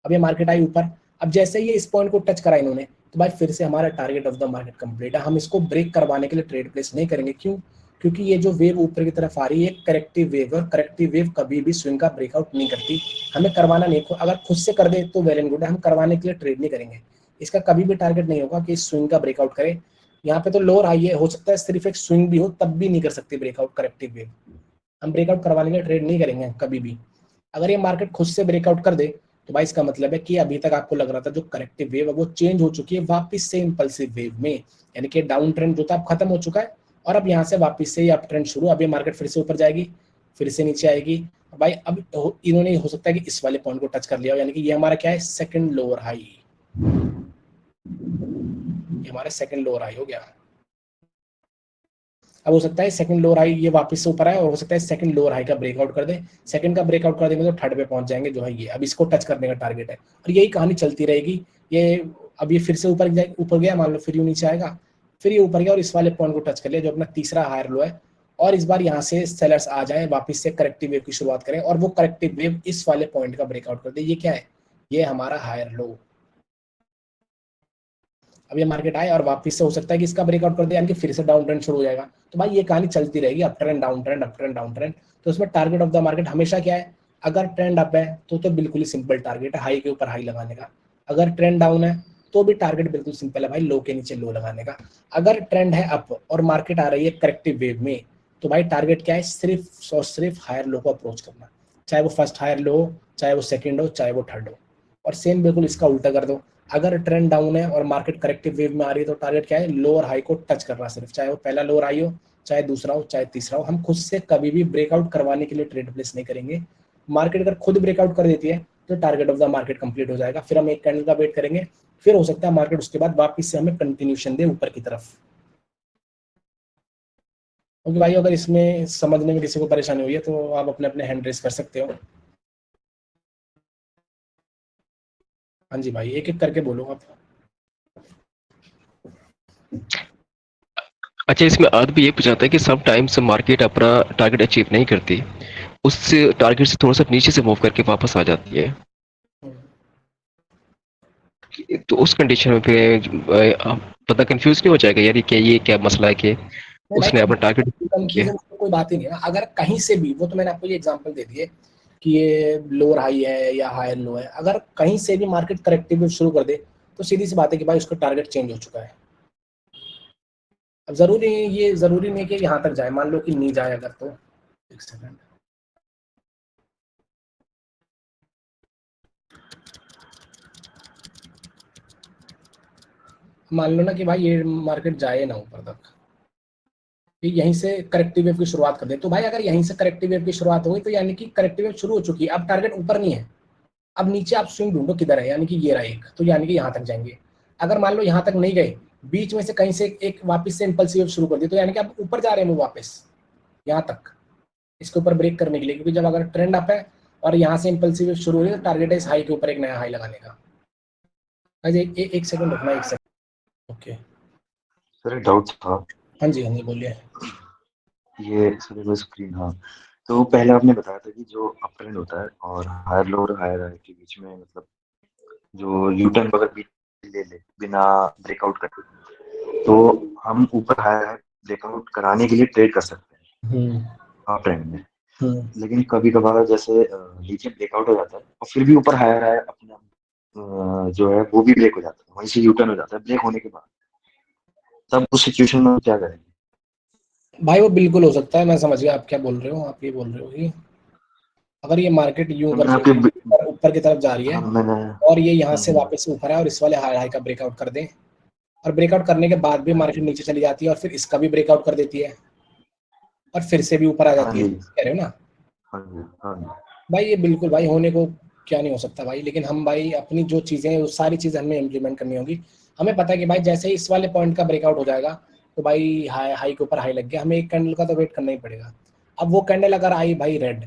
अब ये मार्केट आई ऊपर। अब जैसे ही इस पॉइंट को टच करा इन्होंने तो भाई फिर से हमारा target of the market complete है। हम इसको ब्रेक करवाने के लिए ट्रेड प्लेस नहीं करेंगे। क्यों? क्योंकि ये जो वेव ऊपर की तरफ आ रही है करेक्टिव वेव, और करेक्टिव वेव कभी भी स्विंग का ब्रेकआउट नहीं करती। हमें करवाना नहीं, अगर खुद से कर दे तो वेल एंड गुड है, हम करवाने के लिए ट्रेड नहीं करेंगे। इसका कभी भी टारगेट नहीं होगा कि स्विंग का ब्रेकआउट करे। यहाँ पे तो लोअर हाई है, हो सकता है सिर्फ एक स्विंग भी हो तब भी नहीं कर सकते ब्रेकआउट करेक्टिव वेव। हम ब्रेकआउट करवाने के लिए ट्रेड नहीं करेंगे कभी भी। अगर ये मार्केट खुद से ब्रेकआउट कर दे तो भाई इसका मतलब है कि अभी तक आपको लग रहा था जो करेक्टिव वेव है वो चेंज हो चुकी है वापस से इंपल्सिव वेव में, यानी कि डाउन ट्रेंड जो था अब खत्म हो चुका है और अब यहाँ से वापस से अप ट्रेंड शुरू। अब ये मार्केट फिर से ऊपर जाएगी, फिर से नीचे आएगी। भाई अब इन्होंने हो सकता है कि इस वाले पॉइंट को टच कर लिया हो, यानी कि ये हमारा क्या है, सेकंड लोअर हाई। ये हमारा सेकंड लोअर हाई हो गया। अब हो सकता है सेकंड लोअर हाई ये वापस से ऊपर आए और हो सकता है सेकंड लोअर हाई का ब्रेकआउट कर दे। सेकंड का ब्रेकआउट कर देंगे तो थर्ड पे पहुंच जाएंगे जो है ये। अब इसको टच करने का टारगेट है और यही कहानी चलती रहेगी। ये अब ये फिर से ऊपर गया, मान लो फिर यूं नीचे आएगा, फिर ये ऊपर गया और इस वाले पॉइंट को टच कर लिया जो अपना तीसरा हायर लो है। और इस बार यहाँ से सेलर्स आ जाए, वापस से करेक्टिव वेव की शुरुआत करें और वो करेक्टिव वेव इस वाले पॉइंट का ब्रेकआउट कर दे। ये क्या है, ये हमारा हायर लो। अब ये मार्केट आए और वापस से हो सकता है कि इसका ब्रेकआउट कर दे, यानी कि फिर से डाउन ट्रेंड शुरू हो जाएगा। तो भाई ये कहानी चलती रहेगी, up trend down trend, up trend down trend. तो उसमें टारगेट ऑफ द मार्केट हमेशा क्या है, अगर ट्रेंड अप है तो बिल्कुल ही सिंपल टारगेट है हाई के ऊपर हाई लगाने का। अगर ट्रेंड डाउन है तो भी टारगेट बिल्कुल सिंपल है भाई, लो के नीचे लो लगाने का। अगर ट्रेंड है अप और मार्केट आ रही है करेक्टिव वेव में, तो भाई टारगेट क्या है, सिर्फ और सिर्फ हायर लो को अप्रोच करना, चाहे वो फर्स्ट हायर लो हो, चाहे वो सेकंड हो, चाहे वो थर्ड हो। और सेम बिल्कुल इसका उल्टा कर दो, अगर ट्रेंड डाउन है और मार्केट करेक्टिव वेव में आ रही है, तो टारगेट क्या है, लो और हाई को टच करना सिर्फ, चाहे वो पहला लोअर हाई हो, चाहे दूसरा हो, चाहे तीसरा हो। हम खुद से कभी भी ब्रेकआउट करवाने के लिए ट्रेड प्लेस नहीं करेंगे। मार्केट अगर खुद ब्रेकआउट कर देती है तो target of the market complete हो जाएगा, फिर हम एक कैंडल का वेट करेंगे, फिर हो सकता है मार्केट उसके बाद वापस से हमें कंटिन्यूशन दे ऊपर की तरफ। क्योंकि भाई अगर इसमें समझने में किसी को परेशानी हुई है तो आप अपने अपने हैंड रेस कर सकते हो। हाँ जी भाई, एक एक करके बोलो आप। अच्छा, इसमें अर्थ भी ये पूछाता है कि सम टाइम्स मार्केट अपना टारगेट अचीव नहीं करती, उस टारगेट से थोड़ा सा नीचे से मूव करके वापस आ जाती है, तो उस कंडीशन में फिर पता कंफ्यूज नहीं हो जाएगा यार, क्या ये क्या मसला है कि नहीं भाई, उसने अपना टारगेट किया। कंफ्यूजन कोई बात ही नहीं है ना। अगर कहीं से भी, वो तो मैंने आपको ये एग्जांपल दे दिए कि ये लोअर हाई है या हायर लो है, अगर कहीं से भी मार्केट करेक्टिव शुरू कर दे तो सीधी सी बात है कि भाई उसका टारगेट चेंज हो चुका है। अब जरूरी ये जरूरी नहीं कि यहाँ तक जाए, मान लो कि नहीं जाए अगर, तो एक सेकंड, मान लो ना कि भाई ये मार्केट जाए ना ऊपर तक, कि यहीं से करेक्टिव वेव की शुरुआत कर दे, तो भाई अगर यहीं से करेक्टिव वेव की शुरुआत हो गई तो यानी कि करेक्टिव वेव शुरू हो चुकी है, अब टारगेट ऊपर नहीं है, अब नीचे आप स्विंग ढूंढो किधर है, यानी कि ये रहा एक, तो यानी कि यहाँ तक जाएंगे। अगर मान लो यहाँ तक नहीं गए, बीच में से कहीं से एक वापस से इंपल्सिव वेव शुरू कर दी, तो यानी कि आप ऊपर जा रहे हैं वो वापस यहाँ तक, इसके ऊपर ब्रेक करने के लिए, क्योंकि जब अगर ट्रेंड अप है और यहाँ से इंपल्सिव वेव शुरू हो रही है तो टारगेट है इस हाई के ऊपर एक नया हाई लगाने का। एक सेकंड रुकना, एक सेकंड। ओके सर एक डाउट था। हाँ जी, हाँ जी बोलिए। ये सर वो स्क्रीन, हाँ, तो पहले आपने बताया था कि जो अप ट्रेंड होता है और हायर लो और हायर हाई के बीच में, मतलब जो यू टर्न अगर बीच ले ले बिना ब्रेकआउट करके, तो हम ऊपर हायर हाई ब्रेकआउट कराने के लिए ट्रेड कर सकते हैं अप ट्रेंड में। लेकिन कभी कभार जैसे नीचे ब्रेकआउट हो जाता है और फिर भी ऊपर हायर हाई अपना जो है वो भी ब्रेक हो जाता है, वहीं से यू टर्न हो जाता है ब्रेक होने के बाद, तब उस सिचुएशन में हम क्या करेंगे? भाई वो बिल्कुल हो सकता है, मैं समझ गया आप क्या बोल रहे हो। आप ये बोल रहे हो कि अगर ये मार्केट यूं तो मैंने करके आपके ऊपर की तरफ जा रही है हाँ मैंने और ये यहाँ से वापस से ऊपर है और इस वाले हाई हाई का ब्रेकआउट कर दे, और ब्रेकआउट करने के बाद भी मार्केट नीचे चली जाती है और फिर इसका भी ब्रेकआउट कर देती है और फिर से भी ऊपर आ हाँ जाती है, जी, कह रहे हो ना हाँ जी, हाँ जी। भाई? ये बिल्कुल भाई होने को क्या नहीं हो सकता भाई, लेकिन हम भाई अपनी जो चीज़ें हैं वो सारी चीज़ें हमें इम्प्लीमेंट करनी होगी। हमें पता है कि भाई जैसे ही इस वाले पॉइंट का ब्रेकआउट हो जाएगा तो भाई हाई हाई के ऊपर हाई लग गया, हमें एक कैंडल का तो वेट करना ही पड़ेगा। अब वो कैंडल अगर आई भाई रेड,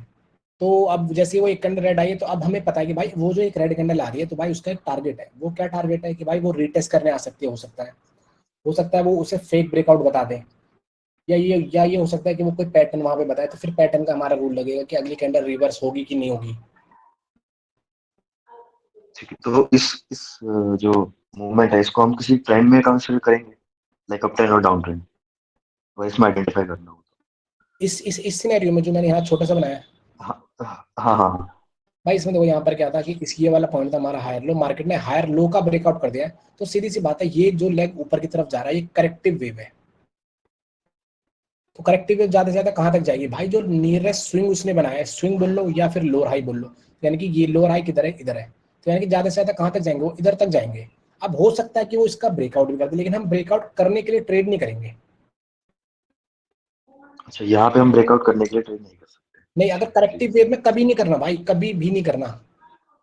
तो अब जैसे ही वो एक कैंडल रेड आई है तो अब हमें पता है कि भाई वो जो एक रेड कैंडल आ रही है तो भाई उसका एक टारगेट है। वो क्या टारगेट है कि भाई वो रीटेस्ट करने आ सकती है, हो सकता है वो उसे फेक ब्रेकआउट बता दें, या ये हो सकता है कि वो कोई पैटर्न वहां पे बताए, तो फिर पैटर्न का हमारा रूल लगेगा कि अगली कैंडल रिवर्स होगी कि नहीं होगी। ठीक है, तो इस जो मूवमेंट है इसको हम किसी ट्रेंड में कंसीडर करेंगे, लाइक अप ट्रेंड और डाउन ट्रेंड, और इसमें आइडेंटिफाई करना होगा। इस सिनेरियो में जो मैंने यहाँ छोटा सा बनाया, हाँ हाँ हाँ। भाई इसमें देखो यहाँ पर क्या था कि इस ये वाला पॉइंट था हमारा हायर लो, मार्केट ने हायर लो का ब्रेकआउट कर दिया है, तो सीधी सी बात है ये जो लेग ऊपर की तरफ जा रहा है ये करेक्टिव वेव है। तो करेक्टिव वेव ज्यादा से ज्यादा कहाँ तक जाएगी भाई? जो नियरेस्ट स्विंग उसने बनाया है, स्विंग बोल लो या फिर लोअर हाई बोल लो, यानी कि ये लोअर हाई किधर है, इधर है, तो यानी कि ज्यादा से ज्यादा कहाँ तक जाएंगे, वो इधर तक जाएंगे। अब हो सकता है कि वो इसका ब्रेकआउट भी कर दे, लेकिन हम ब्रेकआउट करने के लिए ट्रेड नहीं करेंगे। अच्छा, यहाँ पे हम ब्रेकआउट करने के लिए ट्रेड नहीं कर सकते? नहीं, अगर करेक्टिव वेव में कभी नहीं करना भाई, कभी भी नहीं करना।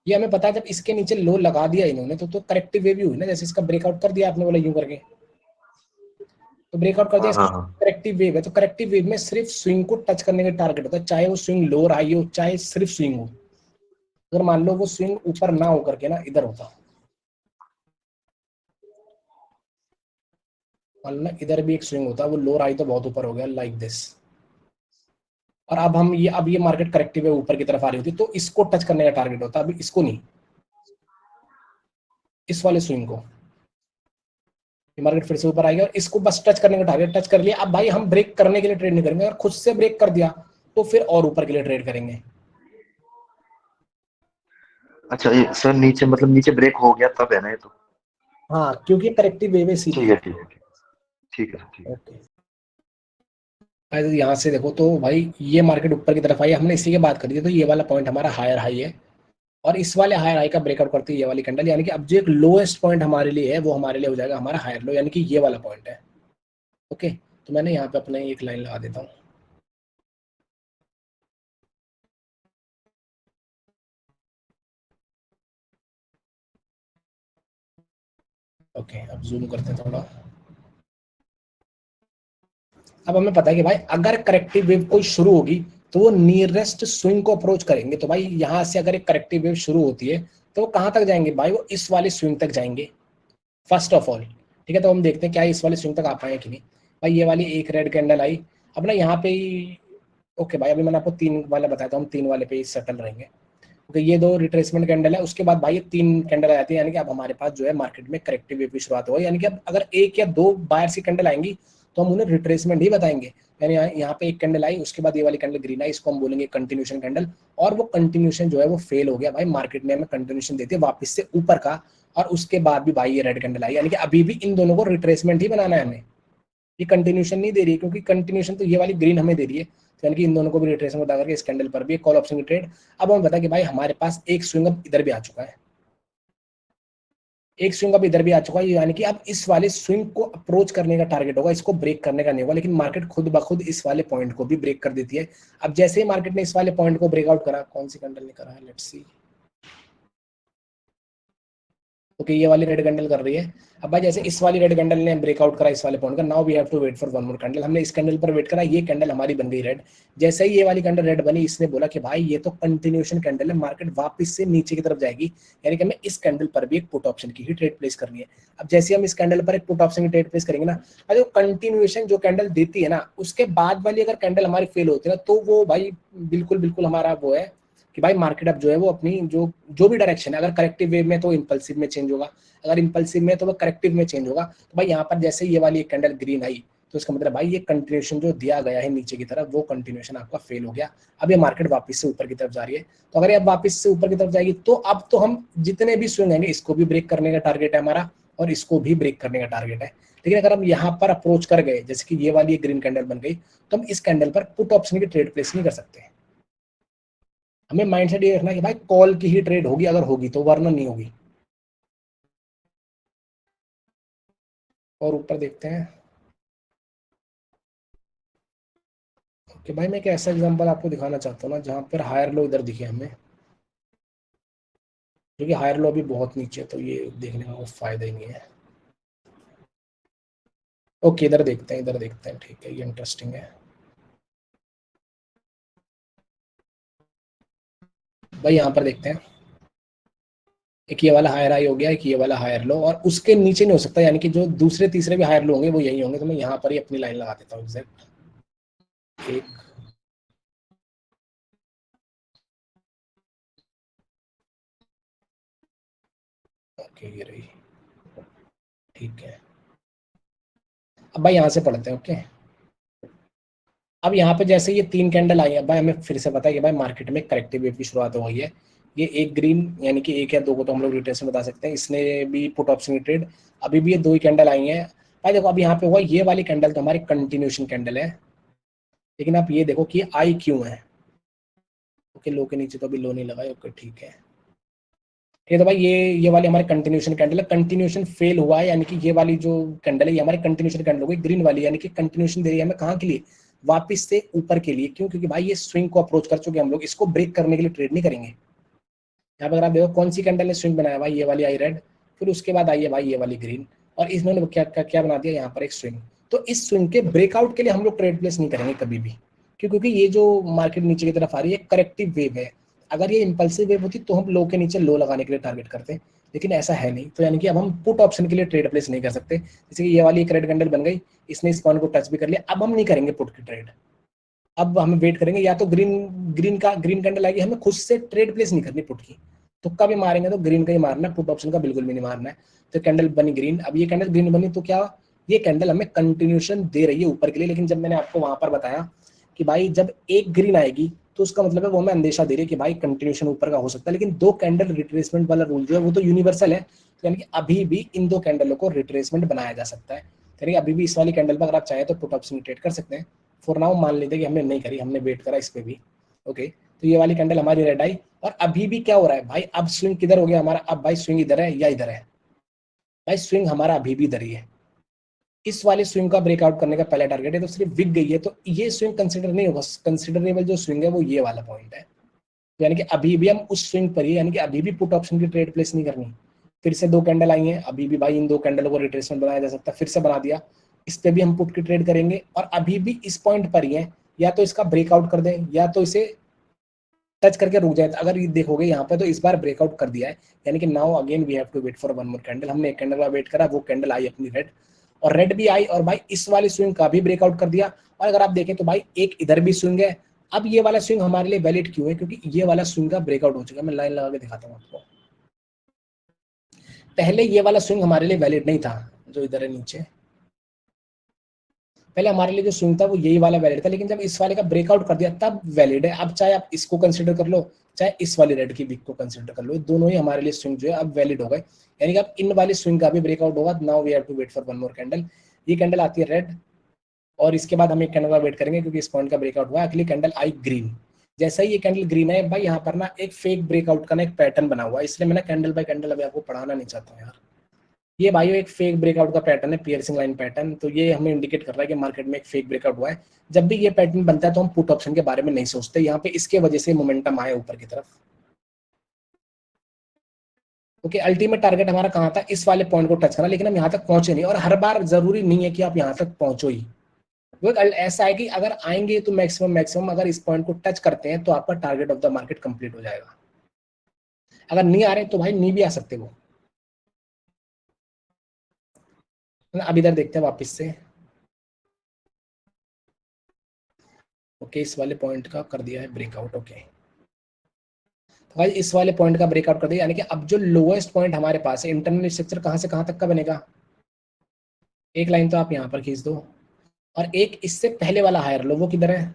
ये हमें पता है जब इसके नीचे लो लगा दिया इन्होंने तो करेक्टिव वेव ही हुई ना, जैसे इसका ब्रेकआउट कर दिया आपने बोला यूं करके, तो ब्रेकआउट कर दिया, हाँ हाँ हाँ। करेक्टिव वेव है, तो करेक्टिव वेव में सिर्फ स्विंग को टच करने का टारगेट होता है, चाहे वो स्विंग लोअर हाई हो चाहे सिर्फ स्विंग हो। अगर मान लो वो स्विंग ऊपर ना हो करके ना इधर होता, मान लो ना इधर भी एक स्विंग होता, वो लोअर हाई तो बहुत ऊपर हो गया लाइक दिस, और अब ये मार्केट करेक्टिव है ऊपर की तरफ आ रही होती, तो इसको टच करने का टारगेट होता, अभी इसको नहीं, इस वाले स्विंग को। मार्केट फिर से ऊपर आएगा और इसको बस टच करने का टारगेट, टच कर लिया। अब भाई हम ब्रेक करने के लिए ट्रेड नहीं करेंगे, अगर खुद से ब्रेक कर दिया तो फिर और ऊपर के लिए ट्रेड करेंगे। अच्छा ये सर नीचे, मतलब नीचे ब्रेक हो गया तब है ना ये तो? हाँ, क्योंकि करेक्टिव वेव है सीधी। ठीक है ठीक है ठीक है ठीक है। ओके, यहाँ से देखो तो भाई ये मार्केट ऊपर की तरफ आई, हमने इसी की बात करी थी, तो ये वाला पॉइंट हमारा हायर हाई है, और इस वाले हायर हाई का ब्रेकआउट करती है ये वाली कैंडल, यानी कि अब जो एक लोएस्ट पॉइंट हमारे लिए है वो हमारे लिए हो जाएगा हमारा हायर लो, यानी कि ये वाला पॉइंट है। ओके, तो मैंने यहाँ पे अपने एक लाइन लगा देता हूँ। ओके, अब जूम करते हैं थोड़ा। अब हमें पता है कि भाई अगर करेक्टिव वेव कोई शुरू होगी तो वो नियरेस्ट स्विंग को अप्रोच करेंगे, तो भाई यहाँ से अगर एक करेक्टिव वेव शुरू होती है तो वो कहाँ तक जाएंगे भाई, वो इस वाले स्विंग तक जाएंगे फर्स्ट ऑफ ऑल। ठीक है, तो हम देखते हैं क्या इस वाले स्विंग तक आ पाए कि नहीं। भाई ये वाली एक रेड कैंडल आई, अब ना यहाँ पे ही, ओके भाई अभी मैंने आपको 3 वाला बताया था, हम 3 वाले पे ही सेटल रहेंगे। ओके, ये 2 रिट्रेसमेंट कैंडल है, उसके बाद भाई ये 3 कैंडल आ जाती है, यानी कि अब हमारे पास जो है मार्केट में करेक्टिव वेव की शुरुआत होगी, यानी कि अब अगर 1 या 2 बायर्स की कैंडल आएंगी तो हम उन्हें रिट्रेसमेंट ही बताएंगे। यानी यहाँ पे एक कैंडल आई, उसके बाद ये वाली कैंडल ग्रीन आई, इसको हम बोलेंगे कंटिन्यूशन कैंडल, और वो कंटिन्यूशन जो है वो फेल हो गया भाई, मार्केट ने हमें कंटिन्यूशन देती है वापस से ऊपर का, और उसके बाद भी भाई ये रेड कैंडल आई, यानी कि अभी भी इन दोनों को रिट्रेसमेंट ही बनाना है हमें, ये कंटिन्यूशन नहीं दे रही है, क्योंकि कंटिन्यूशन तो ये वाली ग्रीन हमें दे रही है, तो यानी कि इन दोनों को भी रिट्रेसमेंट बता करके इस कैंडल पर भी एक कॉल ऑप्शन की ट्रेड। अब हमें पता कि भाई हमारे पास एक स्विंग अब इधर भी आ चुका है, एक स्विंग अब इधर भी आ चुका है, यानी कि अब इस वाले स्विंग को अप्रोच करने का टारगेट होगा, इसको ब्रेक करने का नहीं होगा, लेकिन मार्केट खुद ब खुद इस वाले पॉइंट को भी ब्रेक कर देती है। अब जैसे ही मार्केट ने इस वाले पॉइंट को ब्रेकआउट करा, कौन सी कैंडल ने करा है, लेट्स सी, ओके ये वाली रेड कैंडल कर रही है। अब भाई जैसे इस वाली रेड कैंडल ने ब्रेकआउट करा इस वाले पॉइंट का, now we have to wait for one more candle, हमने इस कैंडल पर वेट करा, ये कैंडल हमारी बन गई रेड। जैसे ही ये वाली कैंडल रेड बनी, इसने बोला कि भाई ये तो कंटिन्यूशन कैंडल है, मार्केट वापस से नीचे की तरफ जाएगी, यानी कि हमें इस कैंडल पर भी एक पुट ऑप्शन की ही ट्रेड प्लेस करनी है। अब जैसे हम इस कैंडल पर एक पुट ऑप्शन की ट्रेड प्लेस करेंगे ना, जो कंटिन्यूशन जो कैंडल देती है ना, उसके बाद वाली अगर कैंडल हमारी फेल होती है ना, तो वो भाई बिल्कुल बिल्कुल हमारा वो है कि भाई मार्केट अब जो है वो अपनी जो भी डायरेक्शन है, अगर करेक्टिव वेव में तो इंपल्सिव में चेंज होगा, अगर इंपल्सिव में तो वो करेक्टिव में चेंज होगा। तो भाई यहाँ पर जैसे ये वाली एक कैंडल ग्रीन आई, तो इसका मतलब भाई ये कंटिन्यूशन जो दिया गया है नीचे की तरफ, वो कंटिन्यूशन आपका फेल हो गया, अब ये मार्केट वापस से ऊपर की तरफ जा रही है। तो अगर ये अब वापस से ऊपर की तरफ जाएगी तो अब तो हम जितने भी स्विंग आएंगे इसको भी ब्रेक करने का टारगेट है हमारा, और इसको भी ब्रेक करने का टारगेट है। लेकिन अगर हम यहाँ पर अप्रोच कर गए, जैसे कि ये वाली ग्रीन कैंडल बन गई, तो हम इस कैंडल पर पुट ऑप्शन की ट्रेड प्लेस नहीं कर सकते। हमें माइंडसेट ये रखना है कि भाई कॉल की ही ट्रेड होगी, अगर होगी तो, वरना नहीं होगी। और ऊपर देखते हैं। ओके भाई, मैं एक ऐसा एग्जांपल आपको दिखाना चाहता हूँ ना जहाँ पर हायर लो इधर दिखे हमें, क्योंकि हायर लो अभी बहुत नीचे है, तो ये देखने का कोई फायदा ही नहीं है। ओके इधर देखते हैं, इधर देखते हैं, ठीक है ये इंटरेस्टिंग है भाई। यहाँ पर देखते हैं, एक ये वाला हायर हाई हो गया, एक ये वाला हायर लो, और उसके नीचे नहीं हो सकता, यानी कि जो दूसरे तीसरे भी हायर लो होंगे वो यही होंगे। तो मैं यहाँ पर ही अपनी लाइन लगा देता हूँ एग्जैक्ट एक, ओके ये रही, ठीक है। अब भाई यहाँ से पढ़ते हैं। ओके, अब यहाँ पे जैसे ये 3 कैंडल आई है भाई, हमें फिर से पता है कि भाई मार्केट में करेक्टिव वेव की शुरुआत हो गई है। ये एक ग्रीन, यानी कि 1 या 2 को तो हम लोग रिटेल में बता सकते हैं, इसने भी पुट ऑप्शन की ट्रेड, अभी भी ये 2 ही कैंडल आई हैं भाई। देखो अब यहाँ पे हुआ, ये वाली कैंडल तो हमारी कंटिन्यूशन कैंडल है, लेकिन आप ये देखो कि ये आई क्यों है। ओके, लो के नीचे तो अभी लो नहीं लगा है, ओके ठीक है। ये तो भाई ये वाली हमारी कंटिन्यूशन कैंडल है, कंटिन्यूशन फेल हुआ है, यानी कि ये वाली जो कैंडल है ये हमारी कंटिन्यूशन कैंडल हो गई ग्रीन वाली, यानी कि कंटिन्यूशन दे रही है हमें कहाँ के लिए, वापस से ऊपर के लिए। क्यों? क्योंकि भाई ये स्विंग को अप्रोच कर चुके हैं हम लोग, इसको ब्रेक करने के लिए ट्रेड नहीं करेंगे। यहाँ पर अगर आप देखो कौन सी कैंडल ने स्विंग बनाया भाई, ये वाली आई रेड, फिर उसके बाद आई है भाई ये वाली ग्रीन, और इन्होंने क्या बना दिया यहाँ पर एक स्विंग। तो इस स्विंग के ब्रेकआउट के लिए हम लोग ट्रेड प्लेस नहीं करेंगे कभी भी, क्योंकि ये जो मार्केट नीचे की तरफ आ रही है करेक्टिव वेव है। अगर ये इंपल्सिव वेव होती तो हम लो के नीचे लो लगाने के लिए टारगेट करते, लेकिन ऐसा है नहीं। तो यानी कि अब हम पुट ऑप्शन के लिए ट्रेड प्लेस नहीं कर सकते। जैसे कि ये वाली एक रेड कैंडल बन गई, इसने इस पॉइंट को टच भी कर लिया, अब हम नहीं करेंगे पुट की ट्रेड, अब हम वेट करेंगे या तो ग्रीन कैंडल आएगी, हमें खुद से ट्रेड प्लेस नहीं करनी पुट की, तुक्का भी मारेंगे तो ग्रीन का ही मारना है, पुट ऑप्शन का बिल्कुल भी नहीं मारना है। तो कैंडल बनी ग्रीन, अब ये कैंडल ग्रीन बनी तो क्या, ये कैंडल हमें कंटिन्यूशन दे रही है ऊपर के लिए। लेकिन जब मैंने आपको वहां पर बताया कि भाई जब एक ग्रीन आएगी तो उसका मतलब है वो हमें अंदेशा दे रही है कि भाई कंटिन्यूएशन ऊपर का हो सकता है, लेकिन 2 कैंडल रिट्रेसमेंट वाला रूल जो है वो तो यूनिवर्सल है, तो यानी कि अभी भी इन 2 कैंडलों को रिट्रेसमेंट बनाया जा सकता है, यानी अभी भी इस वाली कैंडल पर अगर आप चाहें तो पुट ऑप्शन ट्रेड कर सकते हैं। फॉर नाउ मान लेते हैं कि हमने नहीं करी, हमने वेट करा इस पे भी, ओके। तो ये वाली कैंडल हमारी रेड आई, और अभी भी क्या हो रहा है भाई, अब स्विंग किधर हो गया हमारा, अब भाई स्विंग इधर है या इधर है, भाई स्विंग हमारा अभी भी इधर ही है। इस वाले स्विंग का ब्रेकआउट करने का पहला टारगेट है, तो सिर्फ विक गई है, तो ये स्विंग कंसिडर नहीं होगा, कंसिडरेबल जो स्विंग है वो ये वाला पॉइंट है, यानी कि अभी भी हम उस स्विंग पर ही, यानी कि अभी भी पुट ऑप्शन की ट्रेड प्लेस नहीं करनी। फिर से 2 कैंडल आई हैं, अभी भी भाई इन 2 कैंडलों को रिट्रेसमेंट बनाया जा सकता है, फिर से बना दिया, इस पे भी हम पुट की ट्रेड करेंगे, और अभी भी इस पॉइंट पर ही है, या तो इसका ब्रेकआउट कर दें या तो इसे टच करके रुक जाए। अगर ये देखोगे यहाँ पे तो इस बार ब्रेकआउट कर दिया है, यानी कि now again we have to wait for one more candle. हमने एक कैंडल का वेट करा, वो कैंडल आई अपनी रेड, और रेड भी आई, और भाई इस वाली स्विंग का भी ब्रेकआउट कर दिया। और अगर आप देखें तो भाई एक इधर भी स्विंग है। अब ये वाला स्विंग हमारे लिए वैलिड क्यों है, क्योंकि ये वाला स्विंग का ब्रेकआउट हो चुका है। मैं लाइन लगा के दिखाता हूँ आपको। पहले ये वाला स्विंग हमारे लिए वैलिड नहीं था, जो इधर है नीचे, पहले हमारे लिए जो स्विंग था वो यही वाला वैलिड था, लेकिन जब इस वाले का ब्रेकआउट कर दिया तब वैलिड है। अब चाहे आप इसको कंसिडर कर लो, चाहे इस वाली रेड की विक को कंसिडर कर लो, दोनों ही हमारे लिए स्विंग जो है अब वैलिड हो गए, यानी कि अब इन वाली स्विंग का भी ब्रेकआउट होगा। Now we have to wait for one more candle. ये कैंडल आती है रेड, और इसके बाद हम एक कैंडल का वेट करेंगे, क्योंकि इस पॉइंट का ब्रेकआउट हुआ। अगली कैंडल आई ग्रीन। जैसा ही ये कैंडल ग्रीन है भाई, यहाँ पर ना एक फेक ब्रेकआउट का ना एक पैटर्न बना हुआ है, इसलिए मैं ना कैंडल बाय कैंडल अभी आपको पढ़ाना नहीं चाहता हूँ यार। ये भाई एक फेक ब्रेकआउट का पैटर्न है, पियर्सिंग लाइन पैटर्न, तो ये हमें इंडिकेट कर रहा है कि मार्केट में एक फेक ब्रेकआउट हुआ है। जब भी ये पैटर्न बनता है तो हम पुट ऑप्शन के बारे में नहीं सोचते, यहाँ पे इसके वजह से मोमेंटम आया ऊपर की तरफ। ओके, अल्टीमेट टारगेट हमारा कहाँ था, इस वाले पॉइंट को टच करना, लेकिन हम यहाँ तक पहुंचे नहीं, और हर बार जरूरी नहीं है कि आप यहाँ तक पहुंचो ही। वो ऐसा है कि अगर आएंगे तो मैक्सिमम अगर इस पॉइंट को टच करते हैं तो आपका target of the market complete हो जाएगा। अगर नहीं आ रहे तो भाई नहीं भी आ सकते वो। अब इधर देखते हैं वापस से। ओके, इस वाले पॉइंट का कर दिया है ब्रेकआउट। ओके, तो भाई इस वाले पॉइंट का ब्रेकआउट कर दिया, यानी कि अब जो लोएस्ट पॉइंट हमारे पास है, इंटरनल स्ट्रक्चर कहाँ से कहाँ तक का बनेगा। एक लाइन तो आप यहाँ पर खींच दो, और एक इससे पहले वाला हायर लो, वो किधर है,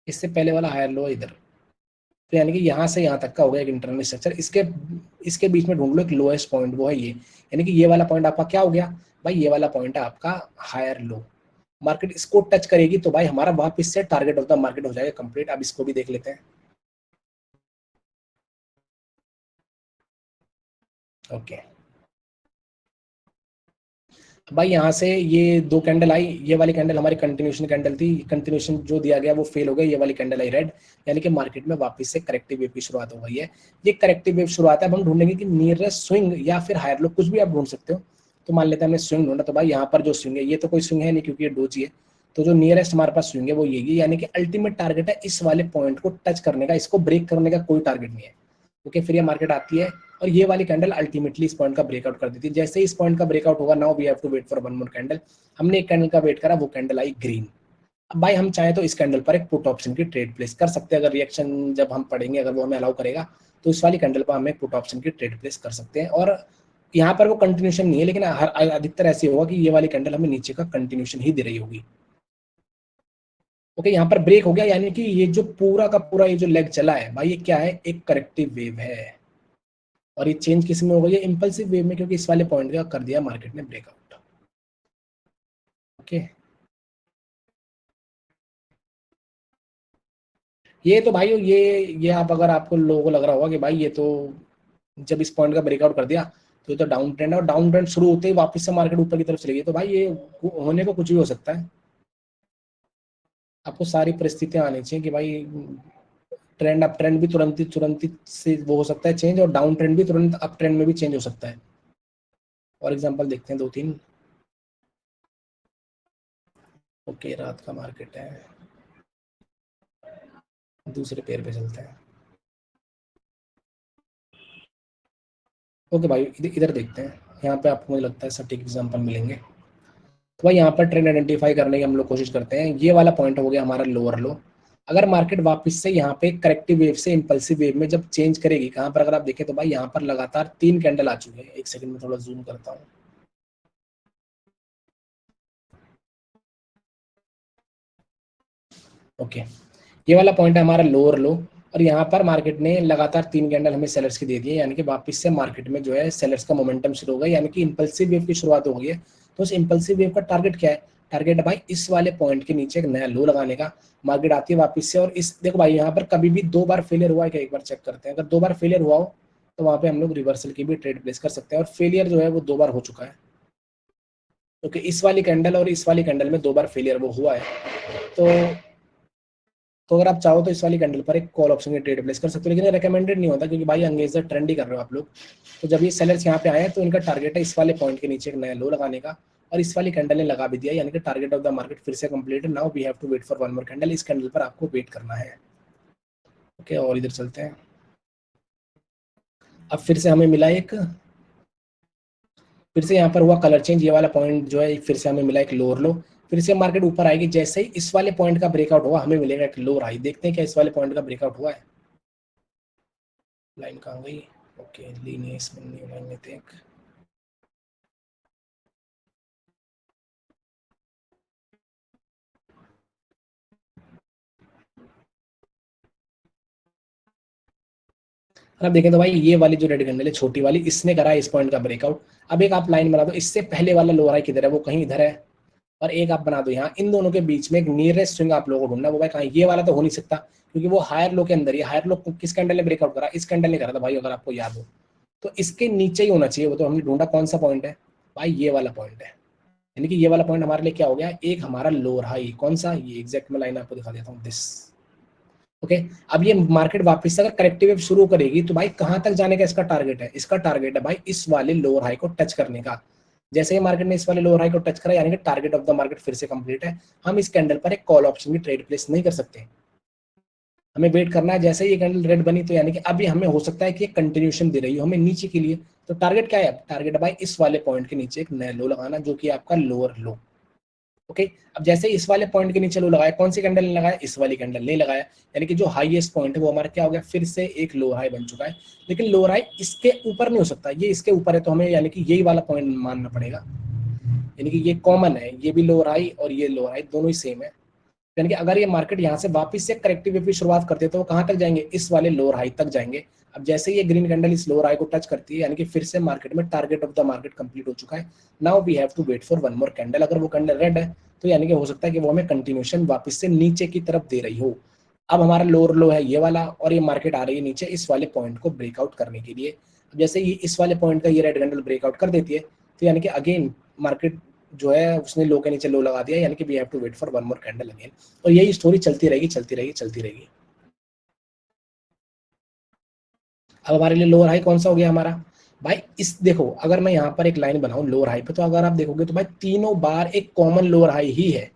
इससे पहले वाला हायर लो इधर। तो यानी कि यहाँ से यहाँ तक का हो गया एक इंटरनल स्ट्रक्चर। इसके बीच में ढूंढ लो एक लोएस्ट पॉइंट, वो है ये, यानी कि ये वाला पॉइंट आपका क्या हो गया भाई, ये वाला पॉइंट है आपका हायर लो। मार्केट इसको टच करेगी तो भाई हमारा वापस से टारगेट ऑफ द मार्केट हो जाएगा कंप्लीट। अब इसको भी देख लेते हैं। ओके भाई, यहाँ से ये 2 कैंडल आई, ये वाली कैंडल हमारी कंटिन्यूशन कैंडल थी, कंटिन्यूशन जो दिया गया वो फेल हो गया, ये वाली कैंडल आई रेड, यानी कि मार्केट में वापस से करेक्टिव वेव की शुरुआत हो गई है। ये करेक्टिव वेव शुरुआत है। अब हम ढूंढेंगे कि नियरेस्ट स्विंग या फिर हायर लो, कुछ भी आप ढूंढ सकते हो। तो मान लेते हैं हमने स्विंग ढूंढा, तो भाई यहाँ पर जो स्विंग है, ये तो कोई स्विंग है नहीं क्योंकि ये डोजी है, तो जो नियरेस्ट हमारे पास स्विंग है वो यही है, यानी कि अल्टीमेट टारगेट है इस वाले पॉइंट को टच करने का, इसको ब्रेक करने का कोई टारगेट नहीं है। ओके, फिर ये मार्केट आती है और ये वाली कैंडल अल्टीमेटली इस पॉइंट का ब्रेकआउट कर देती है। जैसे ही इस पॉइंट का ब्रेकआउट होगा, now we have to wait for one more candle. हमने एक कैंडल का वेट करा, वो कैंडल आई ग्रीन। अब भाई हम चाहे तो इस कैंडल पर एक पुट ऑप्शन की ट्रेड प्लेस कर सकते हैं, अगर रिएक्शन जब हम पढ़ेंगे, अगर वो हमें अलाउ करेगा तो इस वाली कैंडल पर हम एक पुट ऑप्शन की ट्रेड प्लेस कर सकते हैं। और यहाँ पर वो कंटिन्यूशन नहीं है, लेकिन अधिकतर ऐसे होगा कि ये वाली कैंडल हमें नीचे का कंटिन्यूशन ही दे रही होगी। ओके, यहाँ पर ब्रेक हो गया, यानी कि ये जो पूरा का पूरा ये जो लेग चला है भाई, ये क्या है, एक करेक्टिव वेव है। और ये चेंज किस में हो गई है, इंपल्सिव वेव में, क्योंकि इस वाले पॉइंट का कर दिया मार्केट ने ब्रेकआउट। ओके, ये तो भाई ये आप, अगर आपको लोगों को लग रहा होगा कि भाई ये तो जब इस पॉइंट का ब्रेकआउट कर दिया तो ये तो डाउन ट्रेंड है, और डाउन ट्रेंड शुरू होते ही वापस से मार्केट ऊपर की तरफ चली गई, तो भाई ये होने को कुछ भी हो सकता है। आपको सारी परिस्थितियां आनी चाहिए कि भाई ट्रेंड अप ट्रेंड भी तुरंत से वो हो सकता है चेंज, और डाउन ट्रेंड भी तुरंत अप ट्रेंड में भी चेंज हो सकता है। और एग्जांपल देखते हैं 2-3। ओके, रात का मार्केट है, दूसरे पेयर पे चलते हैं। ओके भाई, इधर देखते हैं, यहाँ पे आपको मुझे लगता है सटीक एग्जांपल मिलेंगे। तो भाई यहाँ पर ट्रेंड आइडेंटिफाई करने की हम लोग कोशिश करते हैं। ये वाला पॉइंट हो गया हमारा लोअर लो। अगर मार्केट वापस से यहाँ पे करेक्टिव वेव से इंपल्सिव वेव में जब चेंज करेगी, कहाँ पर अगर आप देखें तो भाई यहाँ पर लगातार 3 कैंडल आ चुके हैं। एक सेकंड में थोड़ा जूम करता हूँ। ओके, ये वाला पॉइंट है हमारा लोअर लो, और यहाँ पर मार्केट ने लगातार 3 कैंडल हमें सेलर्स की दे दिए, यानी कि वापस से मार्केट में जो है सेलर्स का मोमेंटम शुरू हो गया, यानी कि इंपल्सिव वेव की शुरुआत हो गई है। तो उस इंपल्सिव वेव का टारगेट क्या है? टारगेट है भाई इस वाले पॉइंट के नीचे एक नया लो लगाने का। मार्केट आती है वापस से, और इस देखो भाई यहाँ पर कभी भी 2 बार फेलियर हुआ है क्या, एक बार चेक करते हैं। अगर 2 बार फेलियर हुआ हो तो वहाँ पे हम लोग रिवर्सल की भी ट्रेड प्लेस कर सकते हैं, और फेलियर जो है वो 2 बार हो चुका है, क्योंकि इस वाली कैंडल और इस वाली कैंडल में 2 बार फेलियर वो हुआ है। तो अगर आप चाहो तो इस वाली कैंडल पर एक कॉल ऑप्शन की ट्रेड प्लेस कर सकते हो, लेकिन ये रिकमेंडेड नहीं होता, क्योंकि भाई अंगेजर ट्रेंड ही कर रहे हो आप लोग। तो जब ये सेलर्स यहाँ पे आए हैं तो इनका टारगेट है इस वाले पॉइंट के नीचे एक नया लो लगाने का, और इस वाली कैंडल ने लगा भी दिया, यानी कि टारगेट ऑफ द मार्केट फिर से कंप्लीट है। Now we have to wait for one more candle, इस कैंडल पर आपको वेट करना है। ओके, और इधर चलते हैं। अब फिर से हमें मिला एक, फिर से यहाँ पर हुआ कलर चेंज, ये वाला पॉइंट जो है फिर से हमें मिला एक लोअर लो। फिर से मार्केट ऊपर आएगी, जैसे ही इस वाले पॉइंट का ब्रेकआउट हुआ हमें मिलेगा एक लोअर हाई। देखते हैं क्या इस वाले पॉइंट का ब्रेकआउट हुआ है। लाइन कहाँ गई? ओके, लीनियर इसमें न्यू लाइन लेते हैं। अब देखें तो भाई ये वाली जो रेड कैंडल है छोटी वाली, इसने करा है इस पॉइंट का ब्रेकआउट। अब एक आप लाइन बना दो, इससे पहले वाला लोअर हाई किधर है, वो कहीं इधर है, और एक आप बना दो यहाँ। इन दोनों के बीच में एक नियरेस्ट स्विंग आप लोगों को ढूंढना, वो भाई कहाँ? ये वाला तो हो नहीं सकता, क्योंकि वो हायर लो के अंदर ही। हायर लो किस कैंडल ने ब्रेकआउट करा? इस कैंडल ने करा था भाई, अगर आपको याद हो तो। इसके नीचे ही होना चाहिए वो, तो हमने ढूंढा कौन सा पॉइंट है भाई? ये वाला पॉइंट है, यानी कि ये वाला पॉइंट हमारे लिए क्या हो गया? एक हमारा लोअर हाई। कौन सा? ये एग्जैक्ट में लाइन आपको दिखा देता हूँ, दिस। ओके, अब ये मार्केट वापस से अगर करेक्टिव वेव शुरू करेगी तो भाई कहां तक जाने का इसका टारगेट है? इसका टारगेट है भाई इस वाले लोअर हाई को टच करने का। जैसे ही मार्केट ने इस वाले लोअर हाई को टच करा, यानी कि टारगेट ऑफ द मार्केट फिर से कंप्लीट है। हम इस कैंडल पर एक कॉल ऑप्शन की ट्रेड प्लेस नहीं कर सकते, हमें वेट करना है। जैसे ही ये कैंडल रेड बनी तो यानी कि अभी हमें हो सकता है कि ये कंटिन्यूएशन दे रही हो हमें नीचे के लिए। तो टारगेट क्या है? टारगेट है भाई इस वाले पॉइंट के नीचे एक नया लो लगाना, जो कि आपका लोअर लो। ओके, अब जैसे इस वाले पॉइंट के नीचे लो लगाया, कौन सी कैंडल ने लगाया? इस वाली कैंडल ने लगाया, यानी कि जो हाईएस्ट पॉइंट है वो हमारा क्या हो गया? फिर से एक लो हाई बन चुका है। लेकिन लो हाई इसके ऊपर नहीं हो सकता, ये इसके ऊपर है, तो हमें यानी कि यही वाला पॉइंट मानना पड़ेगा, यानी कि ये कॉमन है। ये भी लो हाई और ये लो हाई दोनों ही सेम है, यानी कि अगर ये मार्केट यहाँ से वापस से करेक्टिव वेव की शुरुआत करते हैं तो वो कहाँ तक जाएंगे? इस वाले लोअर हाई तक जाएंगे। अब जैसे ये ग्रीन कैंडल इस लोअर हाई को टच करती है, यानी कि फिर से मार्केट में target of the market complete हो चुका है। Now we have to wait for one more candle. अगर वो कैंडल रेड है तो यानी कि हो सकता है कि वो हमें कंटिन्यूएशन वापस से नीचे की तरफ दे रही हो। अब हमारा लोअर लो है ये वाला, और ये मार्केट आ रही है नीचे इस वाले पॉइंट को ब्रेकआउट करने के लिए। जैसे ये इस वाले पॉइंट का ये रेड कैंडल ब्रेकआउट कर देती है, तो यानी कि अगेन मार्केट जो है उसने लो के नीचे लो लगा दिया, यानी कि we have to wait for one more candle again. और यही स्टोरी चलती रहेगी चलती रहेगी चलती रहेगी। अब हमारे लिए लोअर हाई कौन सा हो गया हमारा भाई? इस देखो, अगर मैं यहाँ पर एक लाइन बनाऊं लोअर हाई पे, तो अगर आप देखोगे तो भाई तीनों बार एक कॉमन लोअर हाई ही है।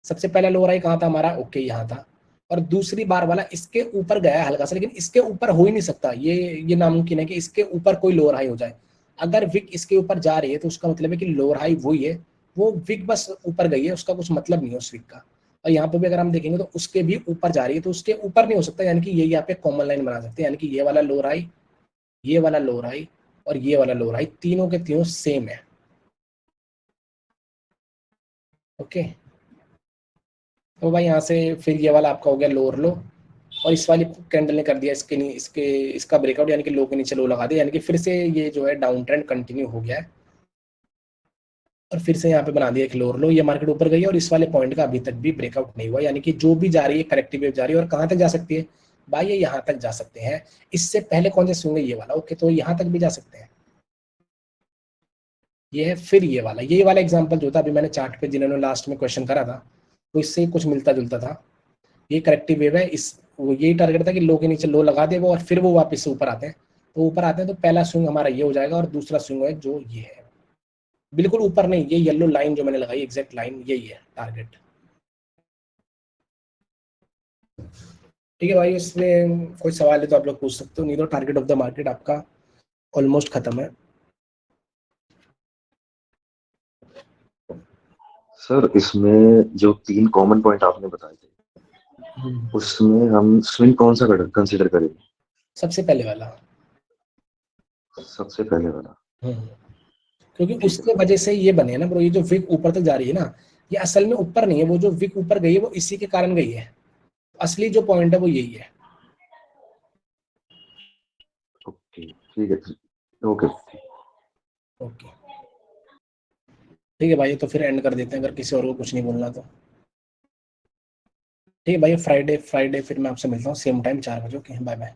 सबसे पहला लोअर हाई कहाँ था हमारा? ओके, यहाँ था। और दूसरी बार वाला इसके ऊपर गया हल्का सा, लेकिन इसके ऊपर हो ही नहीं सकता। ये नामुमकिन है कि इसके ऊपर कोई लोअर हाई हो जाए। अगर विक इसके ऊपर जा रही है तो उसका मतलब है कि लोअर हाई वही है, वो विक बस ऊपर गई है, उसका कुछ मतलब नहीं है उस विक का। और यहाँ पे भी अगर हम देखेंगे तो उसके भी ऊपर जा रही है, तो उसके ऊपर नहीं हो सकता, यानी कि ये यहाँ पे कॉमन लाइन बना सकते हैं, यानी कि ये वाला लोअर हाई, ये वाला लोअर हाई और ये वाला लोअर हाई, तीनों के तीनों सेम है। ओके, तो भाई यहाँ से फिर ये वाला आपका हो गया लोअर लो, और इस वाली कैंडल ने कर दिया इसका ब्रेकआउट, यानी कि लो के नीचे लो लगा दिया, यानी कि फिर से ये जो है डाउन ट्रेंड कंटिन्यू हो गया है। और फिर से यहाँ पे बना दिया एक लोअर लो, ये मार्केट ऊपर गई है और इस वाले पॉइंट का अभी तक भी ब्रेकआउट नहीं हुआ, यानी कि जो भी जा रही है करेक्टिव वेव जा रही है। और कहाँ तक जा सकती है भाई? ये यहाँ तक जा सकते हैं। इससे पहले कौन से स्विंग है? ये वाला। ओके, तो यहाँ तक भी जा सकते हैं। ये है फिर ये वाला एग्जांपल जो था अभी मैंने चार्ट पे जिन्होंने लास्ट में क्वेश्चन करा था, तो इससे कुछ मिलता जुलता था। ये करेक्टिव वेव है, यही टारगेट था कि लो के नीचे लो लगा दे वो, और फिर वो वापस से ऊपर आते हैं। तो ऊपर आते हैं तो पहला स्विंग हमारा ये हो जाएगा, और दूसरा स्विंग है जो ये है, बिल्कुल ऊपर नहीं, ये येलो लाइन जो मैंने लगाई एग्जैक्ट लाइन यही है टारगेट। ठीक है भाई, इसमें कोई सवाल है तो आप लोग पूछ सकते हो, नहीं तो टारगेट ऑफ द मार्केट आपका ऑलमोस्ट खत्म है। सर इसमें जो 3 कॉमन पॉइंट आपने बताए थे उसमें हम स्विंग कौन सा कंसीडर करेंगे? सबसे पहले वाला, सबसे पहले वाला। क्योंकि उसके वजह से ये बने ना ब्रो, ये जो विक ऊपर तक जा रही है ना, ये असल में ऊपर नहीं है, वो जो विक ऊपर गई है वो इसी के कारण गई है, असली जो पॉइंट है वो यही है। ओके ठीक है, ओके ओके ठीक है भाई, तो फिर एंड कर देते हैं अगर किसी और को कुछ नहीं बोलना तो। ठीक है भाई, फ्राइडे फिर मैं आपसे मिलता हूँ सेम टाइम 4 बजे। Okay bye bye.